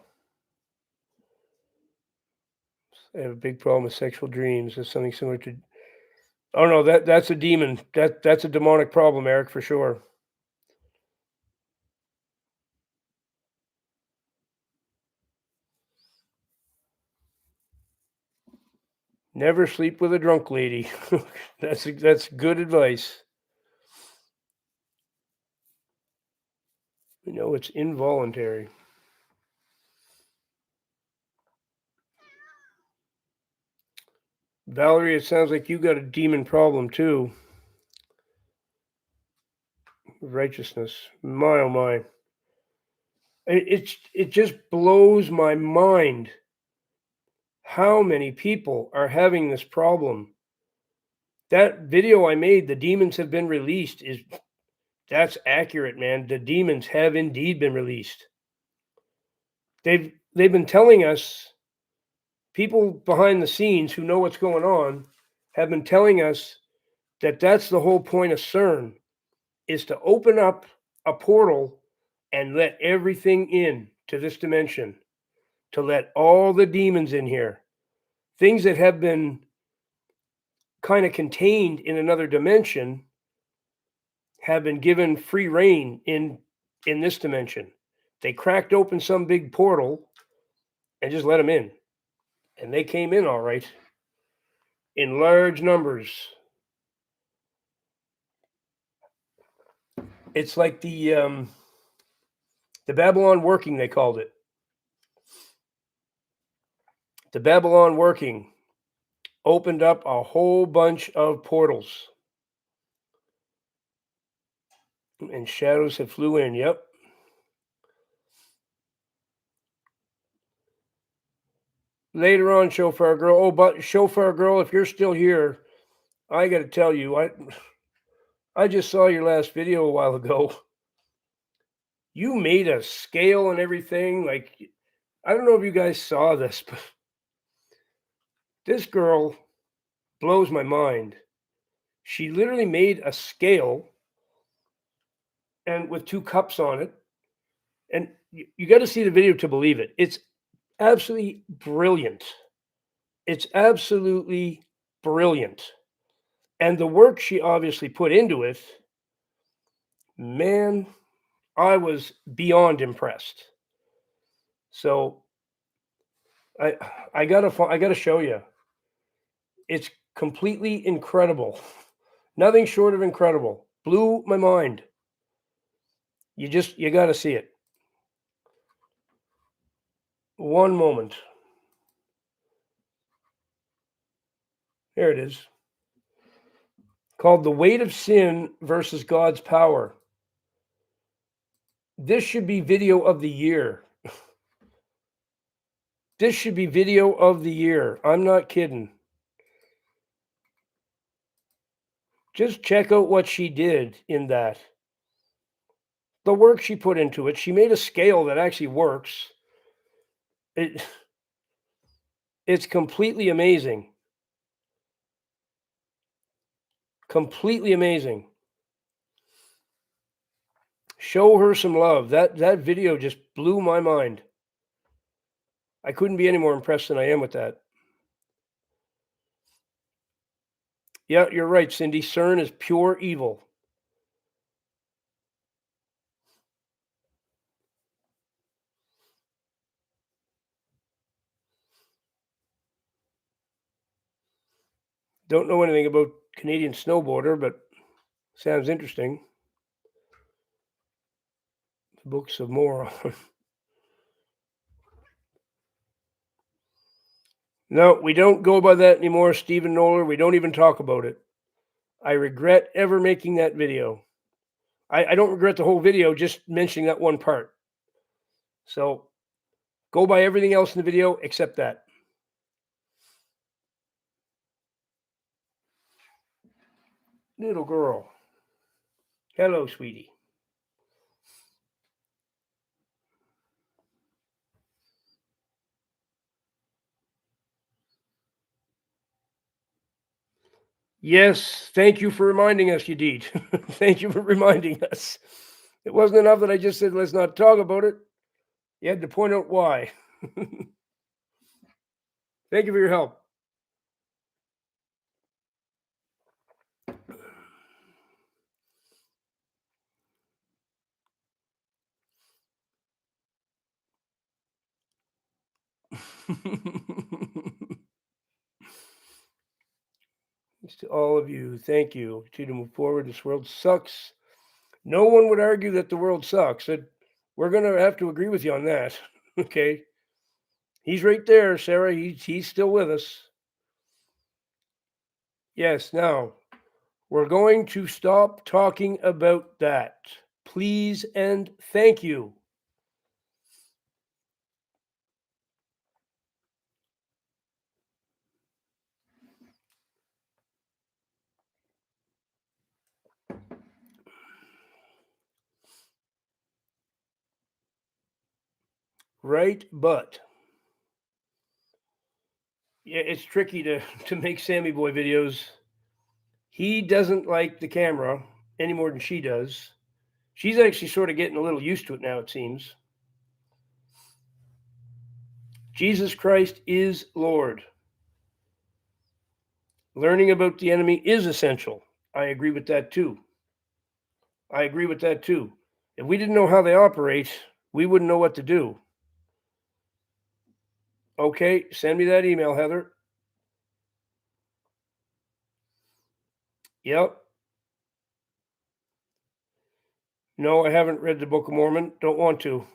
I have a big problem with sexual dreams. That's something similar to. Oh no, that's a demon. That's a demonic problem, Eric, for sure. Never sleep with a drunk lady. That's good advice. You know, it's involuntary. Valerie, it sounds like you got a demon problem too. Righteousness. My oh my. It just blows my mind how many people are having this problem. That video I made, the demons have been released, that's accurate, man. The demons have indeed been released. They've been telling us, people behind the scenes who know what's going on have been telling us that that's the whole point of CERN, is to open up a portal and let everything in to this dimension, to let all the demons in here, things that have been kind of contained in another dimension have been given free reign in this dimension. They cracked open some big portal and just let them in. And they came in all right in large numbers. It's like the Babylon working, they called it. The Babylon working opened up a whole bunch of portals. And shadows have flew in, yep. Later on, Shofar Girl. Oh, but Shofar Girl, if you're still here, I got to tell you, I just saw your last video a while ago. You made a scale and everything. Like, I don't know if you guys saw this, but this girl blows my mind. She literally made a scale and with 2 cups on it. And you got to see the video to believe it. It's absolutely brilliant. It's absolutely brilliant. And the work she obviously put into it, man, I was beyond impressed. So I gotta show you. It's completely incredible. Nothing short of incredible. Blew my mind. You gotta see it. One moment. There it is. Called The Weight of Sin versus God's Power. This should be video of the year. This should be video of the year. I'm not kidding. Just check out what she did in that. The work she put into it. She made a scale that actually works. It's completely amazing. Completely amazing. Show her some love. That video just blew my mind. I couldn't be any more impressed than I am with that. Yeah, you're right, Cindy. CERN is pure evil. Don't know anything about Canadian snowboarder, but sounds interesting. The books of moron. No, we don't go by that anymore, Stephen Noller. We don't even talk about it. I regret ever making that video. I don't regret the whole video, just mentioning that one part. So go by everything else in the video except that. Little girl. Hello, sweetie. Yes, thank you for reminding us, Yadid. Thank you for reminding us. It wasn't enough that I just said, let's not talk about it. You had to point out why. Thank you for your help. To all of you, thank you. Continue to move forward. This world sucks. No one would argue that the world sucks. We're going to have to agree with you on that. Okay. He's right there, Sarah. He's still with us. Yes, now we're going to stop talking about that. Please and thank you. Right, but yeah, it's tricky to make Sammy Boy videos. He doesn't like the camera any more than she does. She's actually sort of getting a little used to it now, it seems. Jesus Christ is Lord. Learning about the enemy is essential. I agree with that too. If we didn't know how they operate, we wouldn't know what to do. Okay, send me that email, Heather. Yep. No, I haven't read the Book of Mormon. Don't want to.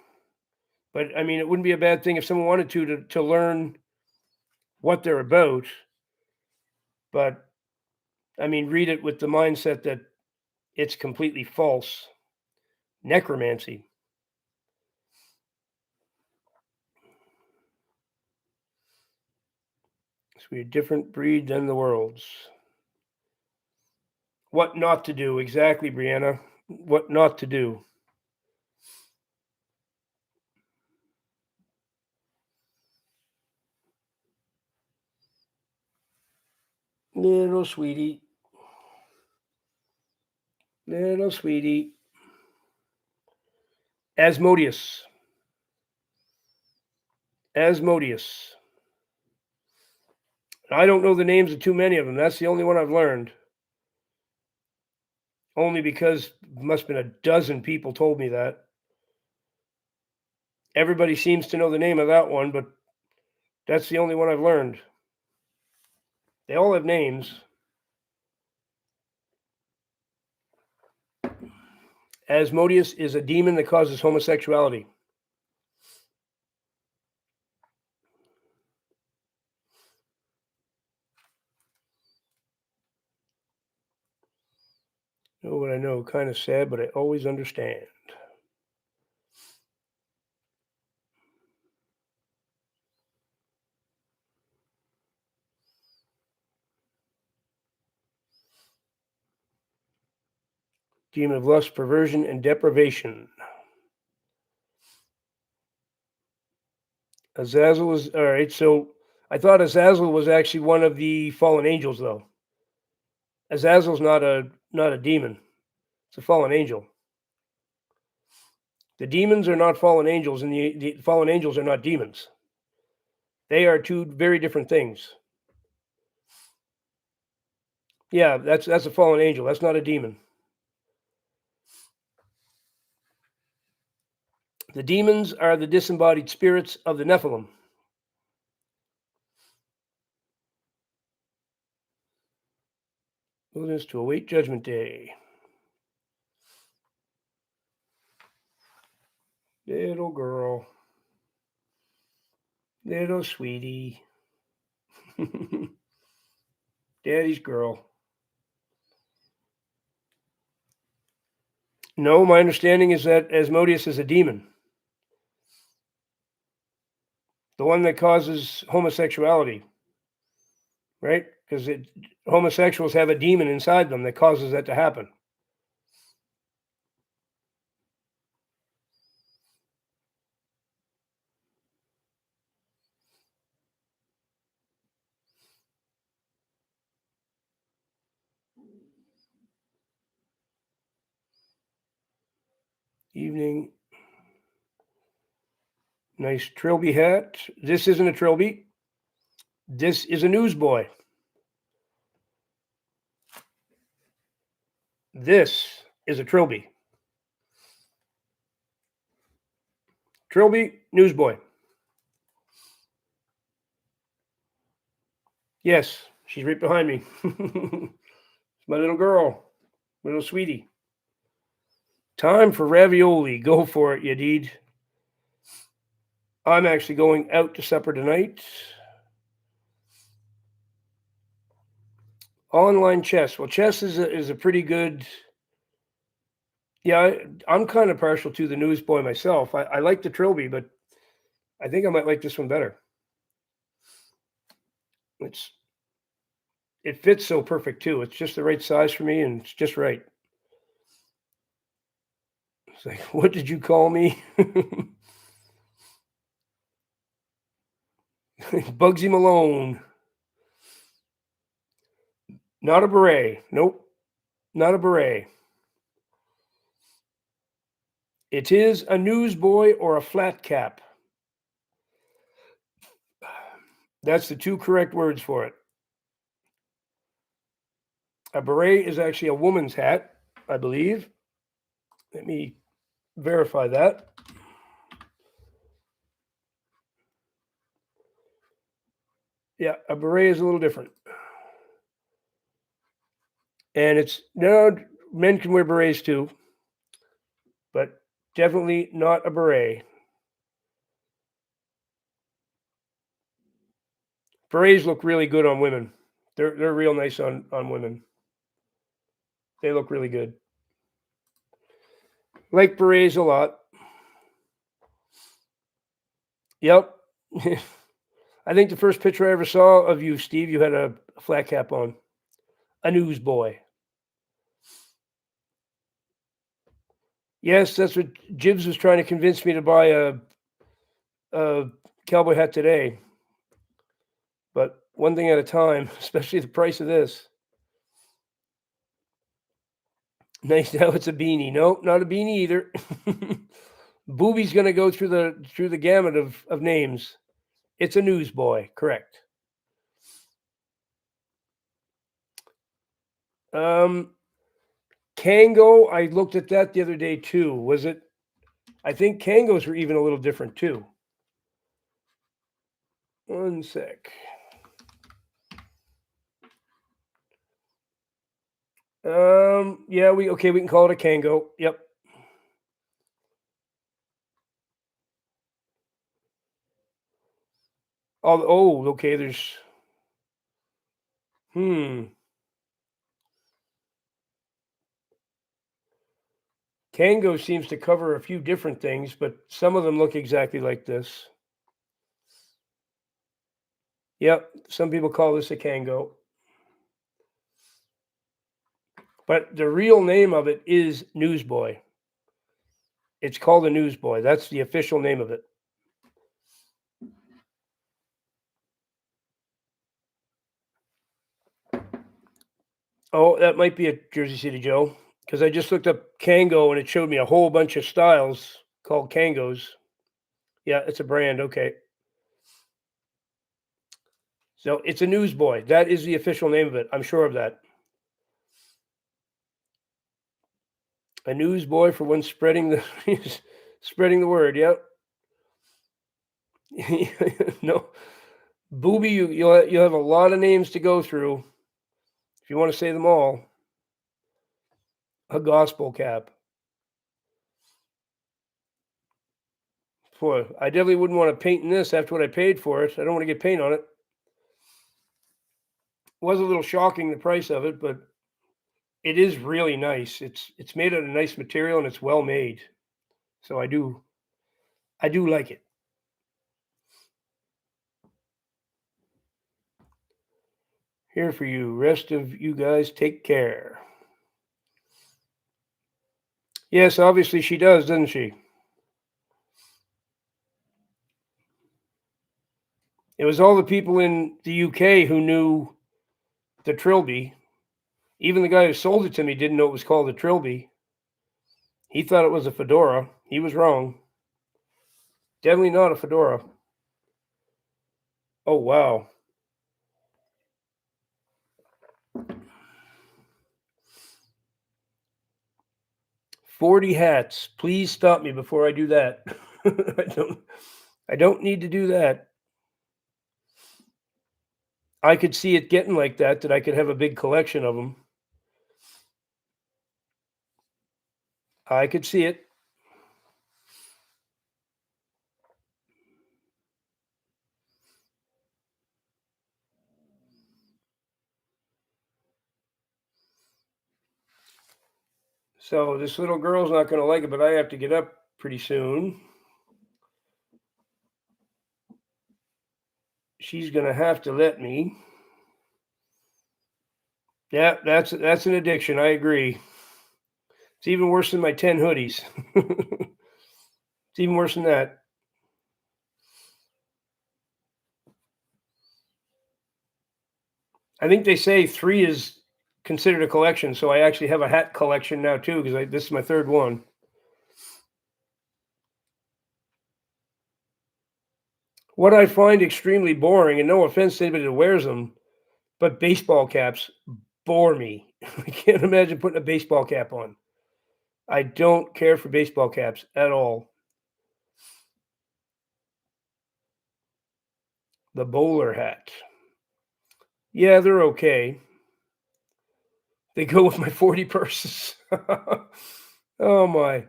But I mean, it wouldn't be a bad thing if someone wanted to learn what they're about. But I mean, read it with the mindset that it's completely false. Necromancy. So we're a different breed than the world's. What not to do, exactly, Brianna. What not to do. Little sweetie. Little sweetie. Asmodeus. Asmodeus. I don't know the names of too many of them. That's the only one I've learned. Only because must have been a dozen people told me that. Everybody seems to know the name of that one, but that's the only one I've learned. They all have names. Asmodeus is a demon that causes homosexuality. Know what I know, kind of sad, but I always understand. Demon of lust, perversion, and deprivation. Azazel is all right. So I thought Azazel was actually one of the fallen angels, though. Azazel's not a demon; it's a fallen angel. The demons are not fallen angels, and the fallen angels are not demons. They are two very different things. Yeah, that's a fallen angel. That's not a demon. The demons are the disembodied spirits of the Nephilim. Wilderness to await judgment day. Little girl. Little sweetie. Daddy's girl. No, my understanding is that Asmodeus is a demon. The one that causes homosexuality. Right? Because homosexuals have a demon inside them that causes that to happen. Evening. Nice trilby hat. This isn't a trilby. This is a newsboy. This is a trilby. Trilby, newsboy. Yes, she's right behind me. My little girl, little sweetie. Time for ravioli. Go for it, Yadid. I'm actually going out to supper tonight. Online chess. Well, chess is a pretty good. Yeah, I'm kind of partial to the newsboy myself. I like the trilby, but I think I might like this one better. It fits so perfect too. It's just the right size for me, and it's just right. It's like, what did you call me? Bugsy Malone. Not a beret. Nope, not a beret. It is a newsboy or a flat cap. That's the two correct words for it. A beret is actually a woman's hat, I believe. Let me verify that. Yeah, a beret is a little different. And it's, no, men can wear berets too, but definitely not a beret. Berets look really good on women. They're real nice on women. They look really good. Like berets a lot. Yep. I think the first picture I ever saw of you, Steve, you had a flat cap on. A newsboy. Yes, that's what Jibs was trying to convince me to buy a cowboy hat today. But one thing at a time, especially the price of this. Nice, now it's a beanie. Nope, not a beanie either. Booby's going to go through the gamut of names. It's a newsboy, correct. Kango, I looked at that the other day too. Was it? I think Kangos were even a little different too. One sec. Yeah, we can call it a Kango. Yep. Okay, there's Kango seems to cover a few different things, but some of them look exactly like this. Yep, some people call this a Kango. But the real name of it is Newsboy. It's called a Newsboy. That's the official name of it. Oh, that might be a Jersey City Joe, because I just looked up Kango and it showed me a whole bunch of styles called Kangos. Yeah, it's a brand. Okay. So it's a Newsboy. That is the official name of it. I'm sure of that. A newsboy for one spreading the word. Yep. No, Booby, you'll have a lot of names to go through if you want to say them all. A gospel cap. Boy, I definitely wouldn't want to paint in this after what I paid for it. I don't want to get paint on it. It was a little shocking, the price of it, but it is really nice. It's made out of nice material and it's well made. So I do like it. Here for you. Rest of you guys, take care. Yes, obviously she does, doesn't she? It was all the people in the UK who knew the trilby. Even the guy who sold it to me didn't know it was called a trilby. He thought it was a fedora. He was wrong. Definitely not a fedora. Oh, wow. $40 hats. Please stop me before I do that. I don't need to do that. I could see it getting like that I could have a big collection of them. I could see it. So this little girl's not going to like it, but I have to get up pretty soon. She's going to have to let me. Yeah, that's an addiction. I agree. It's even worse than my 10 hoodies. It's even worse than that. I think they say 3 is considered a collection, so I actually have a hat collection now too because this is my 3rd one. What I find extremely boring, and no offense to anybody that wears them, but baseball caps bore me. I can't imagine putting a baseball cap on. I don't care for baseball caps at all. The bowler hat. Yeah, they're okay. They go with my 40 purses. Oh my.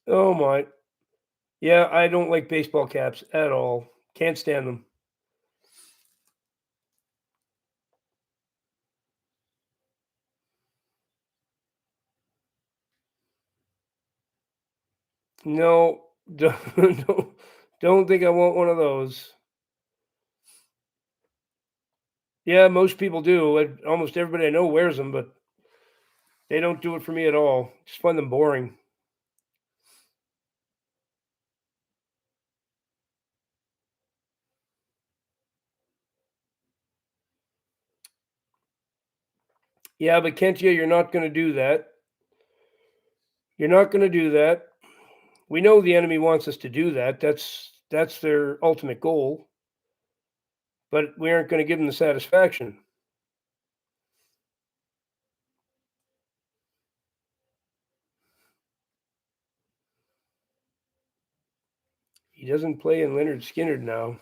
Oh my. Yeah, I don't like baseball caps at all. Can't stand them. No, don't think I want one of those. Yeah, most people do. Almost everybody I know wears them, but they don't do it for me at all. Just find them boring. Yeah, but Kentia, you're not going to do that. You're not going to do that. We know the enemy wants us to do that. That's their ultimate goal. But we aren't going to give them the satisfaction. He doesn't play in Leonard Skinner now.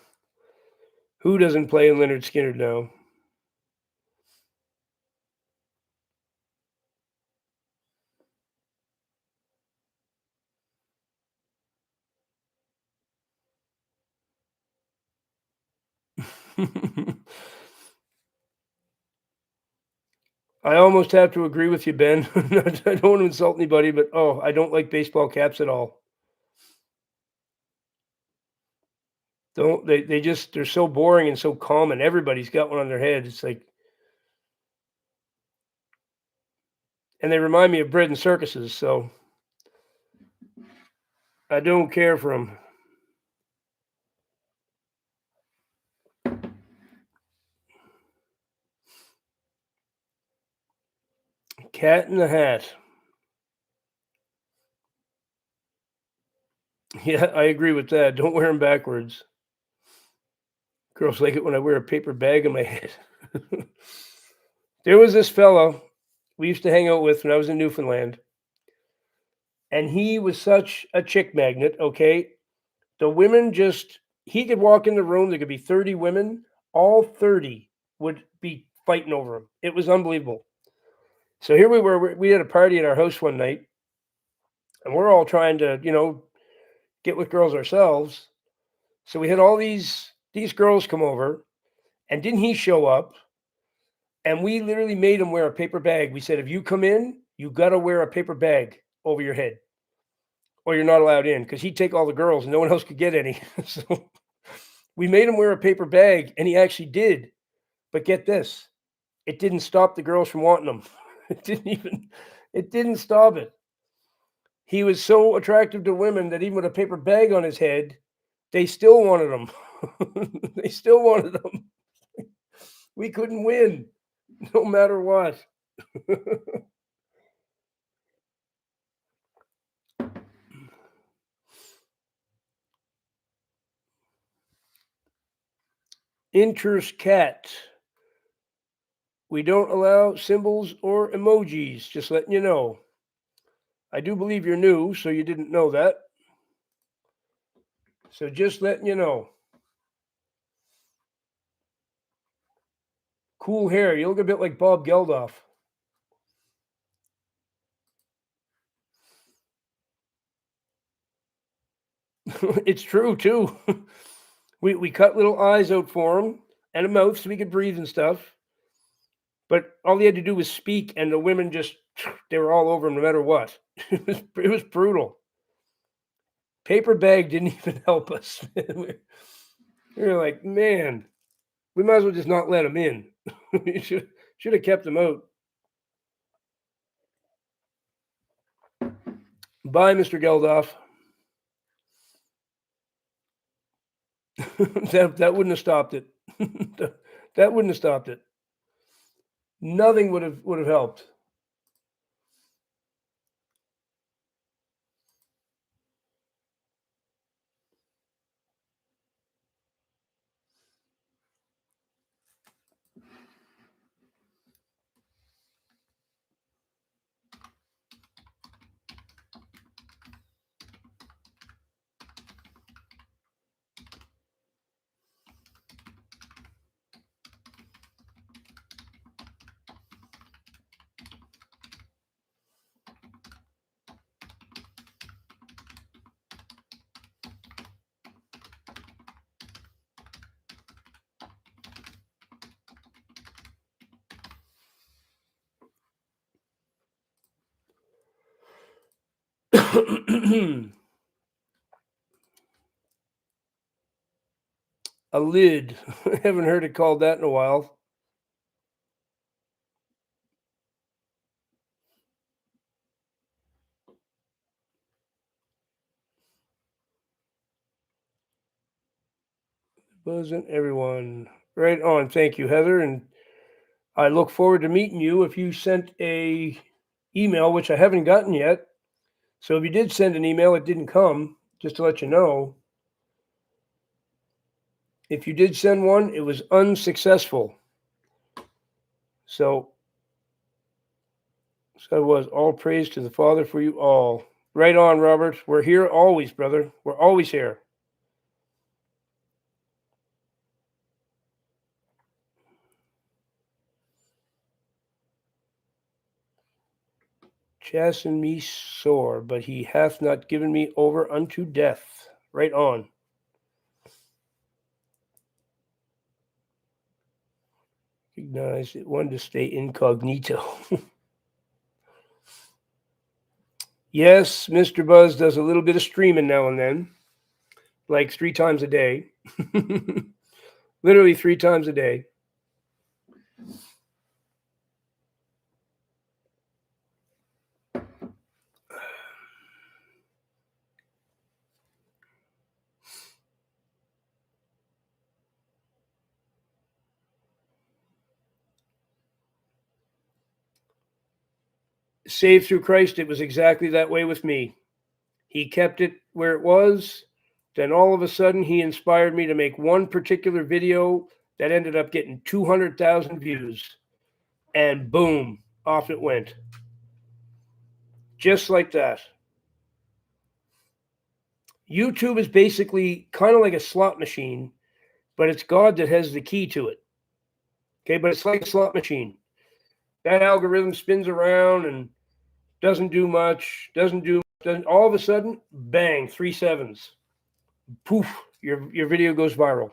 Who doesn't play in Leonard Skinner now? I almost have to agree with you, Ben. I don't want to insult anybody, but I don't like baseball caps at all. Don't they just they're so boring and so common. Everybody's got one on their head. It's like, and they remind me of bread and circuses, so I don't care for them. Cat in the Hat. Yeah, I agree with that. Don't wear them backwards. Girls like it when I wear a paper bag on my head. There was this fellow we used to hang out with when I was in Newfoundland, and he was such a chick magnet. Okay, the women just he could walk in the room. There could be 30 women. All 30 would be fighting over him. It was unbelievable. So here we were. We had a party at our house one night, and we're all trying to, get with girls ourselves. So we had all these girls come over, and didn't he show up? And we literally made him wear a paper bag. We said, if you come in, you got to wear a paper bag over your head, or you're not allowed in, because he'd take all the girls, and no one else could get any. So we made him wear a paper bag, and he actually did. But get this, it didn't stop the girls from wanting him. It didn't stop it. He was so attractive to women that even with a paper bag on his head, they still wanted him. They still wanted him. We couldn't win, no matter what. Interest cat. We don't allow symbols or emojis, just letting you know. I do believe you're new, so you didn't know that. So just letting you know. Cool hair. You look a bit like Bob Geldof. It's true, too. We cut little eyes out for him and a mouth so he could breathe and stuff. But all he had to do was speak, and the women just, they were all over him no matter what. It was brutal. Paper bag didn't even help us. We were like, man, we might as well just not let him in. We should have kept him out. Bye, Mr. Geldof. That wouldn't have stopped it. That wouldn't have stopped it. Nothing would have helped. A lid. Haven't heard it called that in a while. Wasn't everyone. Right on. Thank you, Heather. And I look forward to meeting you. If you sent a email, which I haven't gotten yet. So if you did send an email, it didn't come, just to let you know. If you did send one, it was unsuccessful. So it was all praise to the Father for you all. Right on, Robert. We're here always, brother. We're always here. Chasten me sore, but he hath not given me over unto death. Right on. Recognize it wanted to stay incognito. Yes, Mr. Buzz does a little bit of streaming now and then, like 3 times a day. Literally 3 times a day. Saved through Christ, it was exactly that way with me. He kept it where it was. Then all of a sudden, he inspired me to make one particular video that ended up getting 200,000 views. And boom, off it went. Just like that. YouTube is basically kind of like a slot machine, but it's God that has the key to it. Okay, but it's like a slot machine. That algorithm spins around and doesn't do much, all of a sudden, bang, 3 sevens. Poof, your video goes viral.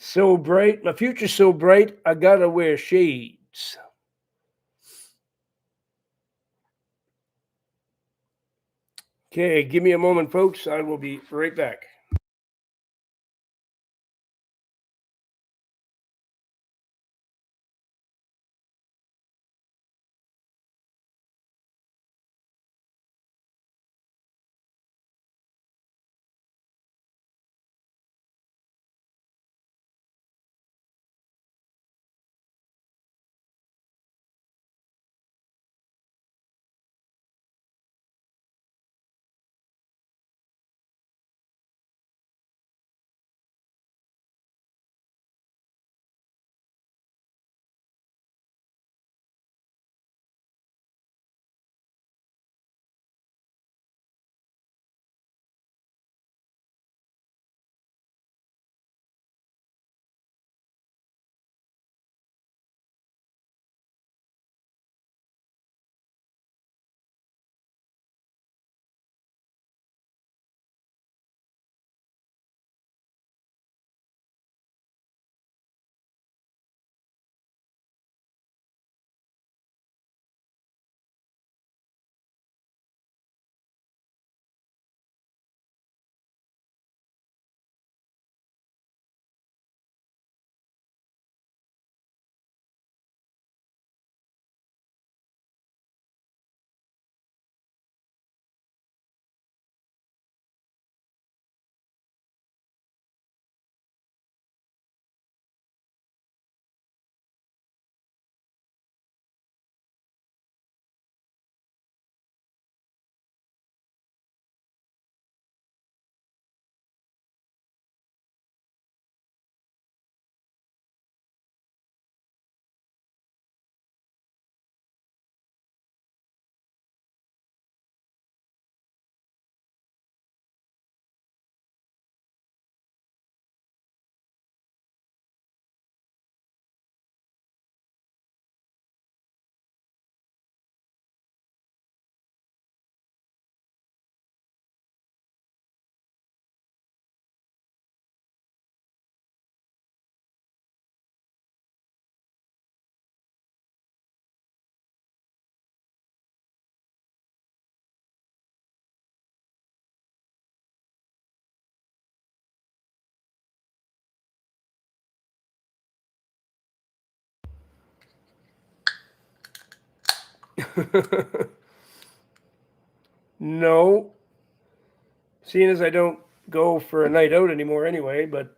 So bright, my future's so bright, I gotta wear shades. Okay, give me a moment, folks. I will be right back. No, seeing as I don't go for a night out anymore anyway, but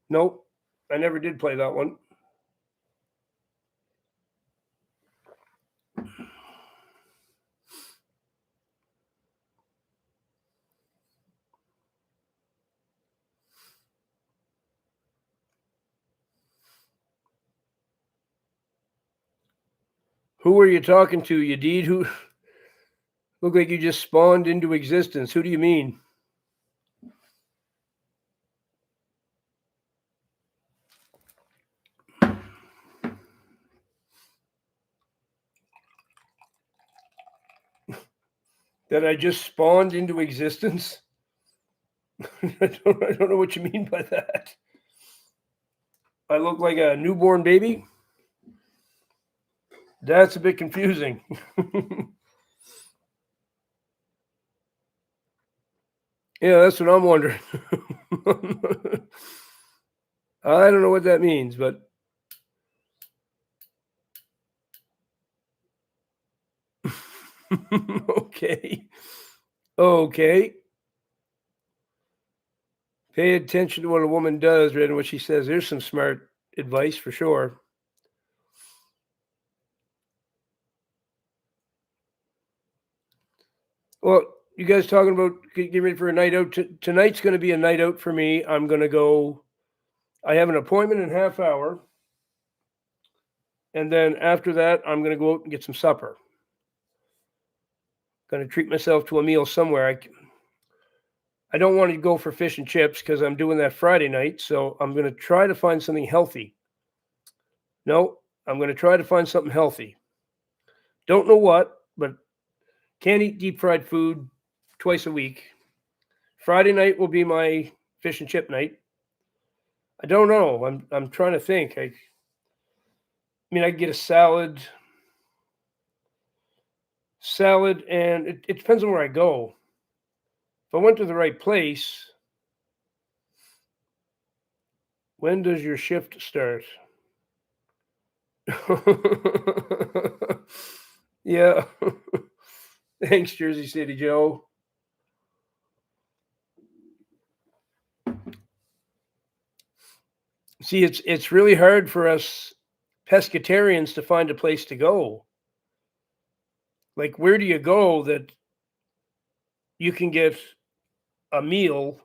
nope, I never did play that one. Who are you talking to, you deed? Who look like you just spawned into existence? Who do you mean? That I just spawned into existence? I don't know what you mean by that. I look like a newborn baby? That's a bit confusing. Yeah, that's what I'm wondering. I don't know what that means, but okay. Okay. Pay attention to what a woman does rather than what she says. There's some smart advice for sure. Well, you guys talking about getting ready for a night out? Tonight's going to be a night out for me. I'm going to go. I have an appointment in a half hour. And then after that, I'm going to go out and get some supper. Going to treat myself to a meal somewhere. I don't want to go for fish and chips because I'm doing that Friday night. So I'm going to try to find something healthy. No, I'm going to try to find something healthy. Don't know what, but can't eat deep fried food twice a week. Friday night will be my fish and chip night. I don't know. I'm trying to think. I mean, I get a salad, and it depends on where I go. If I went to the right place, when does your shift start? Yeah. Thanks, Jersey City Joe. See, it's really hard for us pescatarians to find a place to go. Like, where do you go that you can get a meal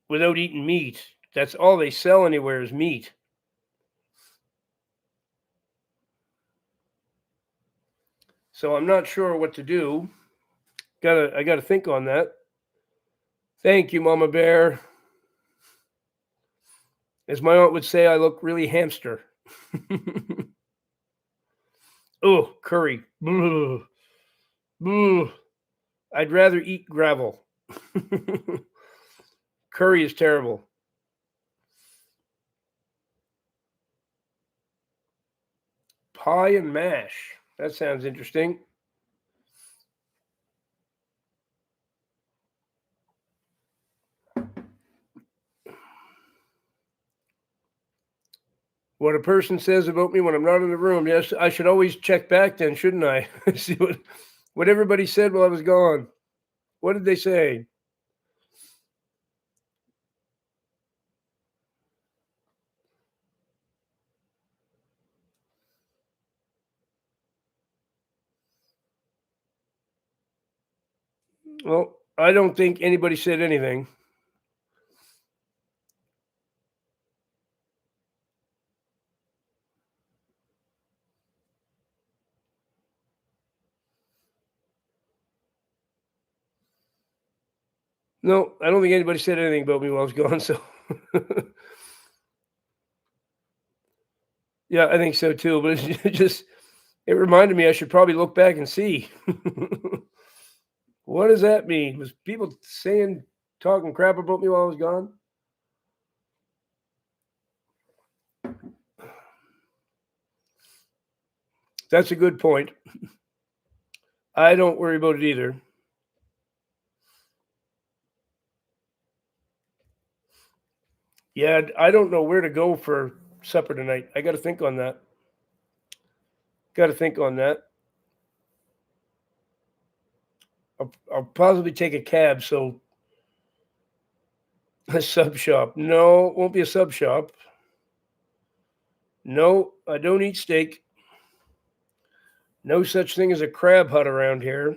without eating meat? That's all they sell anywhere is meat. So I'm not sure what to do. I gotta think on that. Thank you, Mama Bear. As my aunt would say, I look really hamster. Oh, curry. Blah. Blah. I'd rather eat gravel. Curry is terrible. Pie and mash. That sounds interesting. What a person says about me when I'm not in the room. Yes, I should always check back then, shouldn't I? See what everybody said while I was gone. What did they say? Well, I don't think anybody said anything. No, I don't think anybody said anything about me while I was gone. So, yeah, I think so too. But it reminded me I should probably look back and see. What does that mean? Was people talking crap about me while I was gone? That's a good point. I don't worry about it either. Yeah, I don't know where to go for supper tonight. I got to think on that. Got to think on that. I'll possibly take a cab, so a sub shop. No, it won't be a sub shop. No, I don't eat steak. No such thing as a crab hut around here.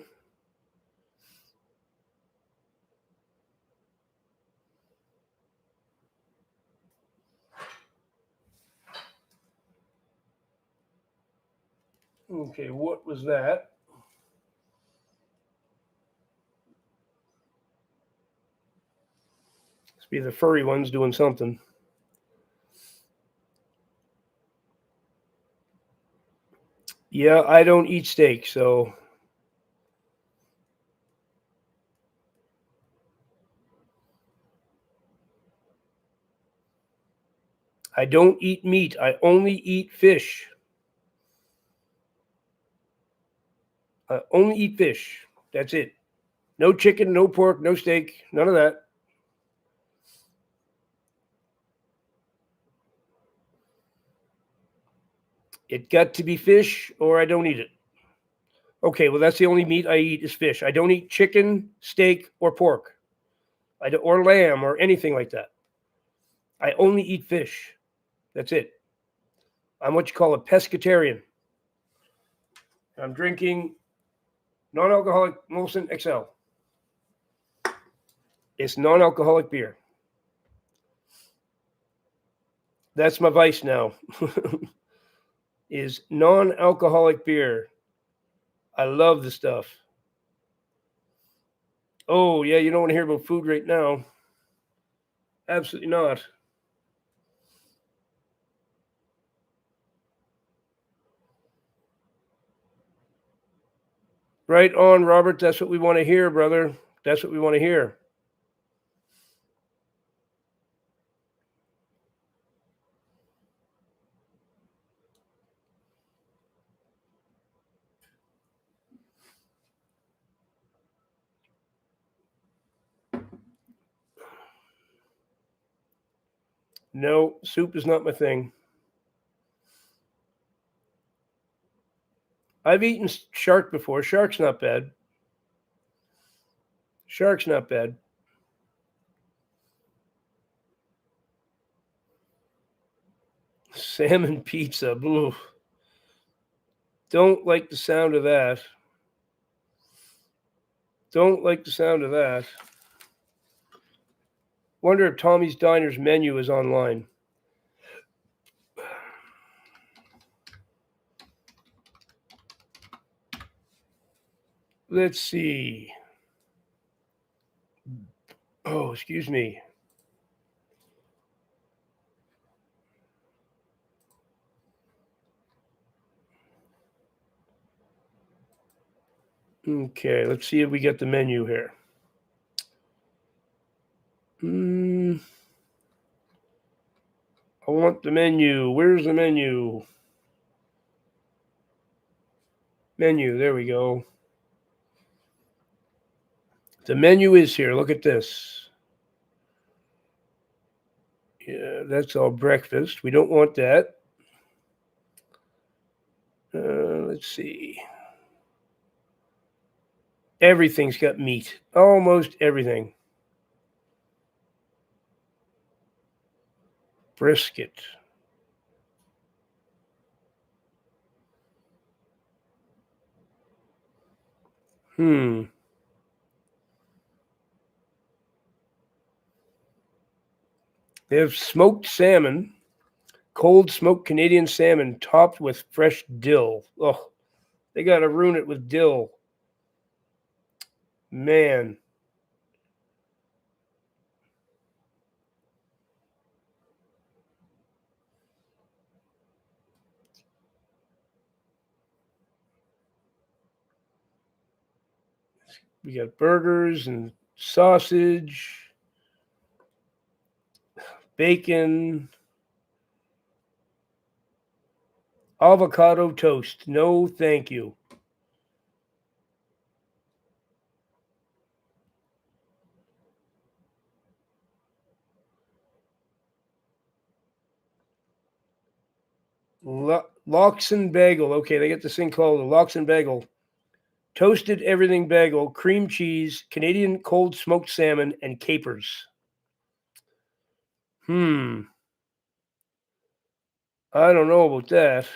Okay, what was that? Must be the furry ones doing something. Yeah, I don't eat steak, so I don't eat meat. I only eat fish. I only eat fish. That's it. No chicken, no pork, no steak, none of that. It got to be fish or I don't eat it. Okay, well, that's the only meat I eat is fish. I don't eat chicken, steak, or pork, or lamb, or anything like that. I only eat fish. That's it. I'm what you call a pescatarian. I'm drinking non-alcoholic Molson XL. It's non-alcoholic beer. That's my vice now. Is non-alcoholic beer. I love the stuff. Oh, yeah, you don't want to hear about food right now. Absolutely not. Right on, Robert. That's what we want to hear, brother. That's what we want to hear. No, soup is not my thing. I've eaten shark before. Shark's not bad. Shark's not bad. Salmon pizza. Ooh. Don't like the sound of that. Don't like the sound of that. Wonder if Tommy's Diner's menu is online. Let's see. Oh, excuse me. Okay, let's see if we get the menu here. I want the menu. Where's the menu? Menu, there we go. The menu is here. Look at this. Yeah, that's all breakfast. We don't want that. Let's see. Everything's got meat. Almost everything. Brisket. They have smoked salmon, cold smoked Canadian salmon topped with fresh dill. Oh, they got to ruin it with dill. Man. We got burgers and sausage, bacon, avocado toast. No, thank you. Lox and bagel. Okay, they get this thing called the lox and bagel. Toasted everything bagel, cream cheese, Canadian cold smoked salmon, and capers. I don't know about that.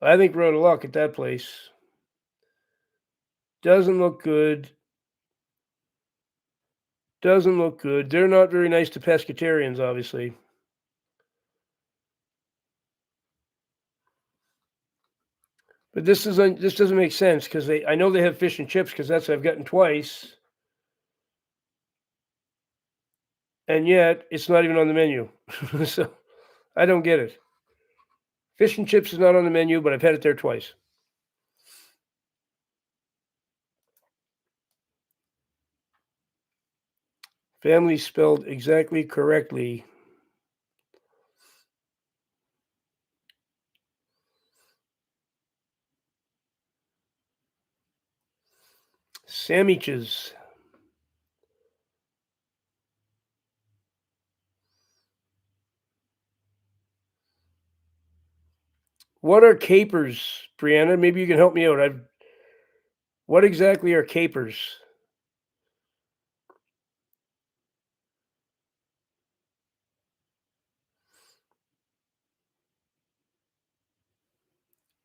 I think we're out of luck at that place. Doesn't look good. Doesn't look good. They're not very nice to pescatarians, obviously. But this doesn't make sense because I know they have fish and chips because that's what I've gotten twice, and yet it's not even on the menu. So I don't get it. Fish and chips is not on the menu, but I've had it there twice. Family spelled exactly correctly. Sandwiches. What are capers, Brianna? Maybe you can help me out. What exactly are capers?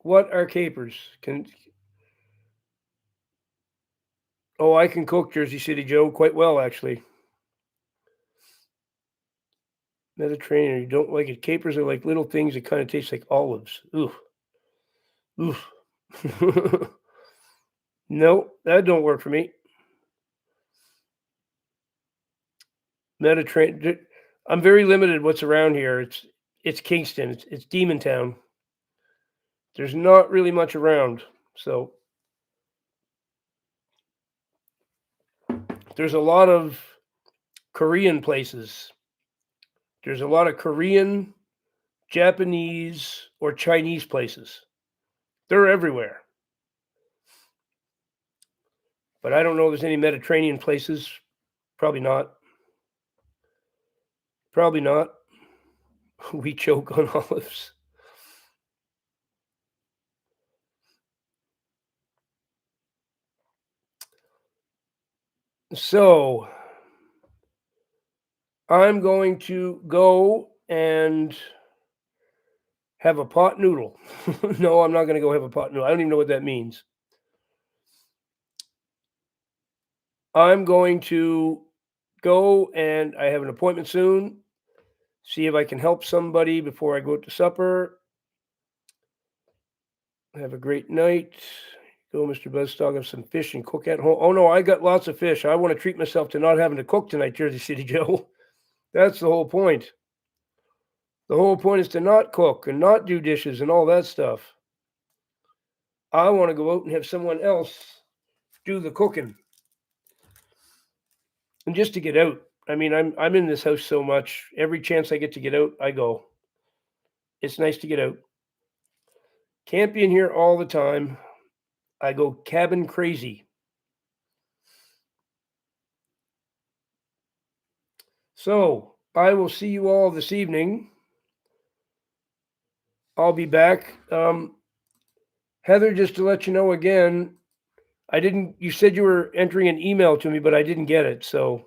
What are capers? I can cook, Jersey City Joe, quite well, actually. Mediterranean, you don't like it. Capers are like little things that kind of taste like olives. Ooh. Ooh. No, that don't work for me. Mediterranean. I'm very limited what's around here. It's Kingston. It's Demon Town. There's not really much around. So there's a lot of Korean places. There's a lot of Korean, Japanese, or Chinese places. They're everywhere. But I don't know if there's any Mediterranean places. Probably not. Probably not. We choke on olives. So I'm going to go and have a pot noodle. No, I'm not going to go have a pot noodle. I don't even know what that means. I'm going to go and I have an appointment soon. See if I can help somebody before I go to supper. Have a great night. Go, Mr. Buzzstock. Have some fish and cook at home. Oh, no, I got lots of fish. I want to treat myself to not having to cook tonight, Jersey City Joe. That's the whole point. The whole point is to not cook and not do dishes and all that stuff. I want to go out and have someone else do the cooking. And just to get out. I mean, I'm in this house so much. Every chance I get to get out, I go. It's nice to get out. Can't be in here all the time. I go cabin crazy. So I will see you all this evening. I'll be back. Heather, just to let you know again, you said you were entering an email to me, but I didn't get it. So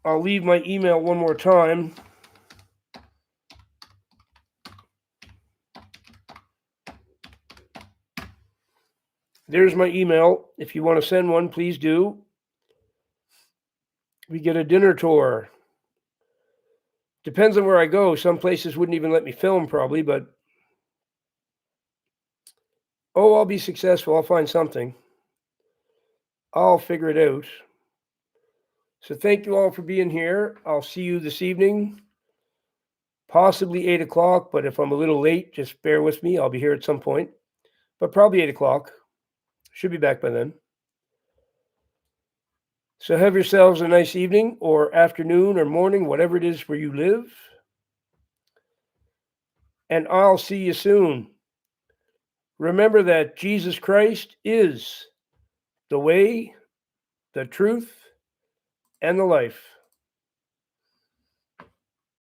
I'll leave my email one more time. There's my email. If you want to send one, please do. We get a dinner tour. Depends on where I go. Some places wouldn't even let me film, probably, but I'll be successful. I'll find something. I'll figure it out. So thank you all for being here. I'll see you this evening, possibly 8 o'clock, but if I'm a little late, just bear with me. I'll be here at some point, but probably 8 o'clock. Should be back by then. So have yourselves a nice evening or afternoon or morning, whatever it is where you live. And I'll see you soon. Remember that Jesus Christ is the way, the truth, and the life.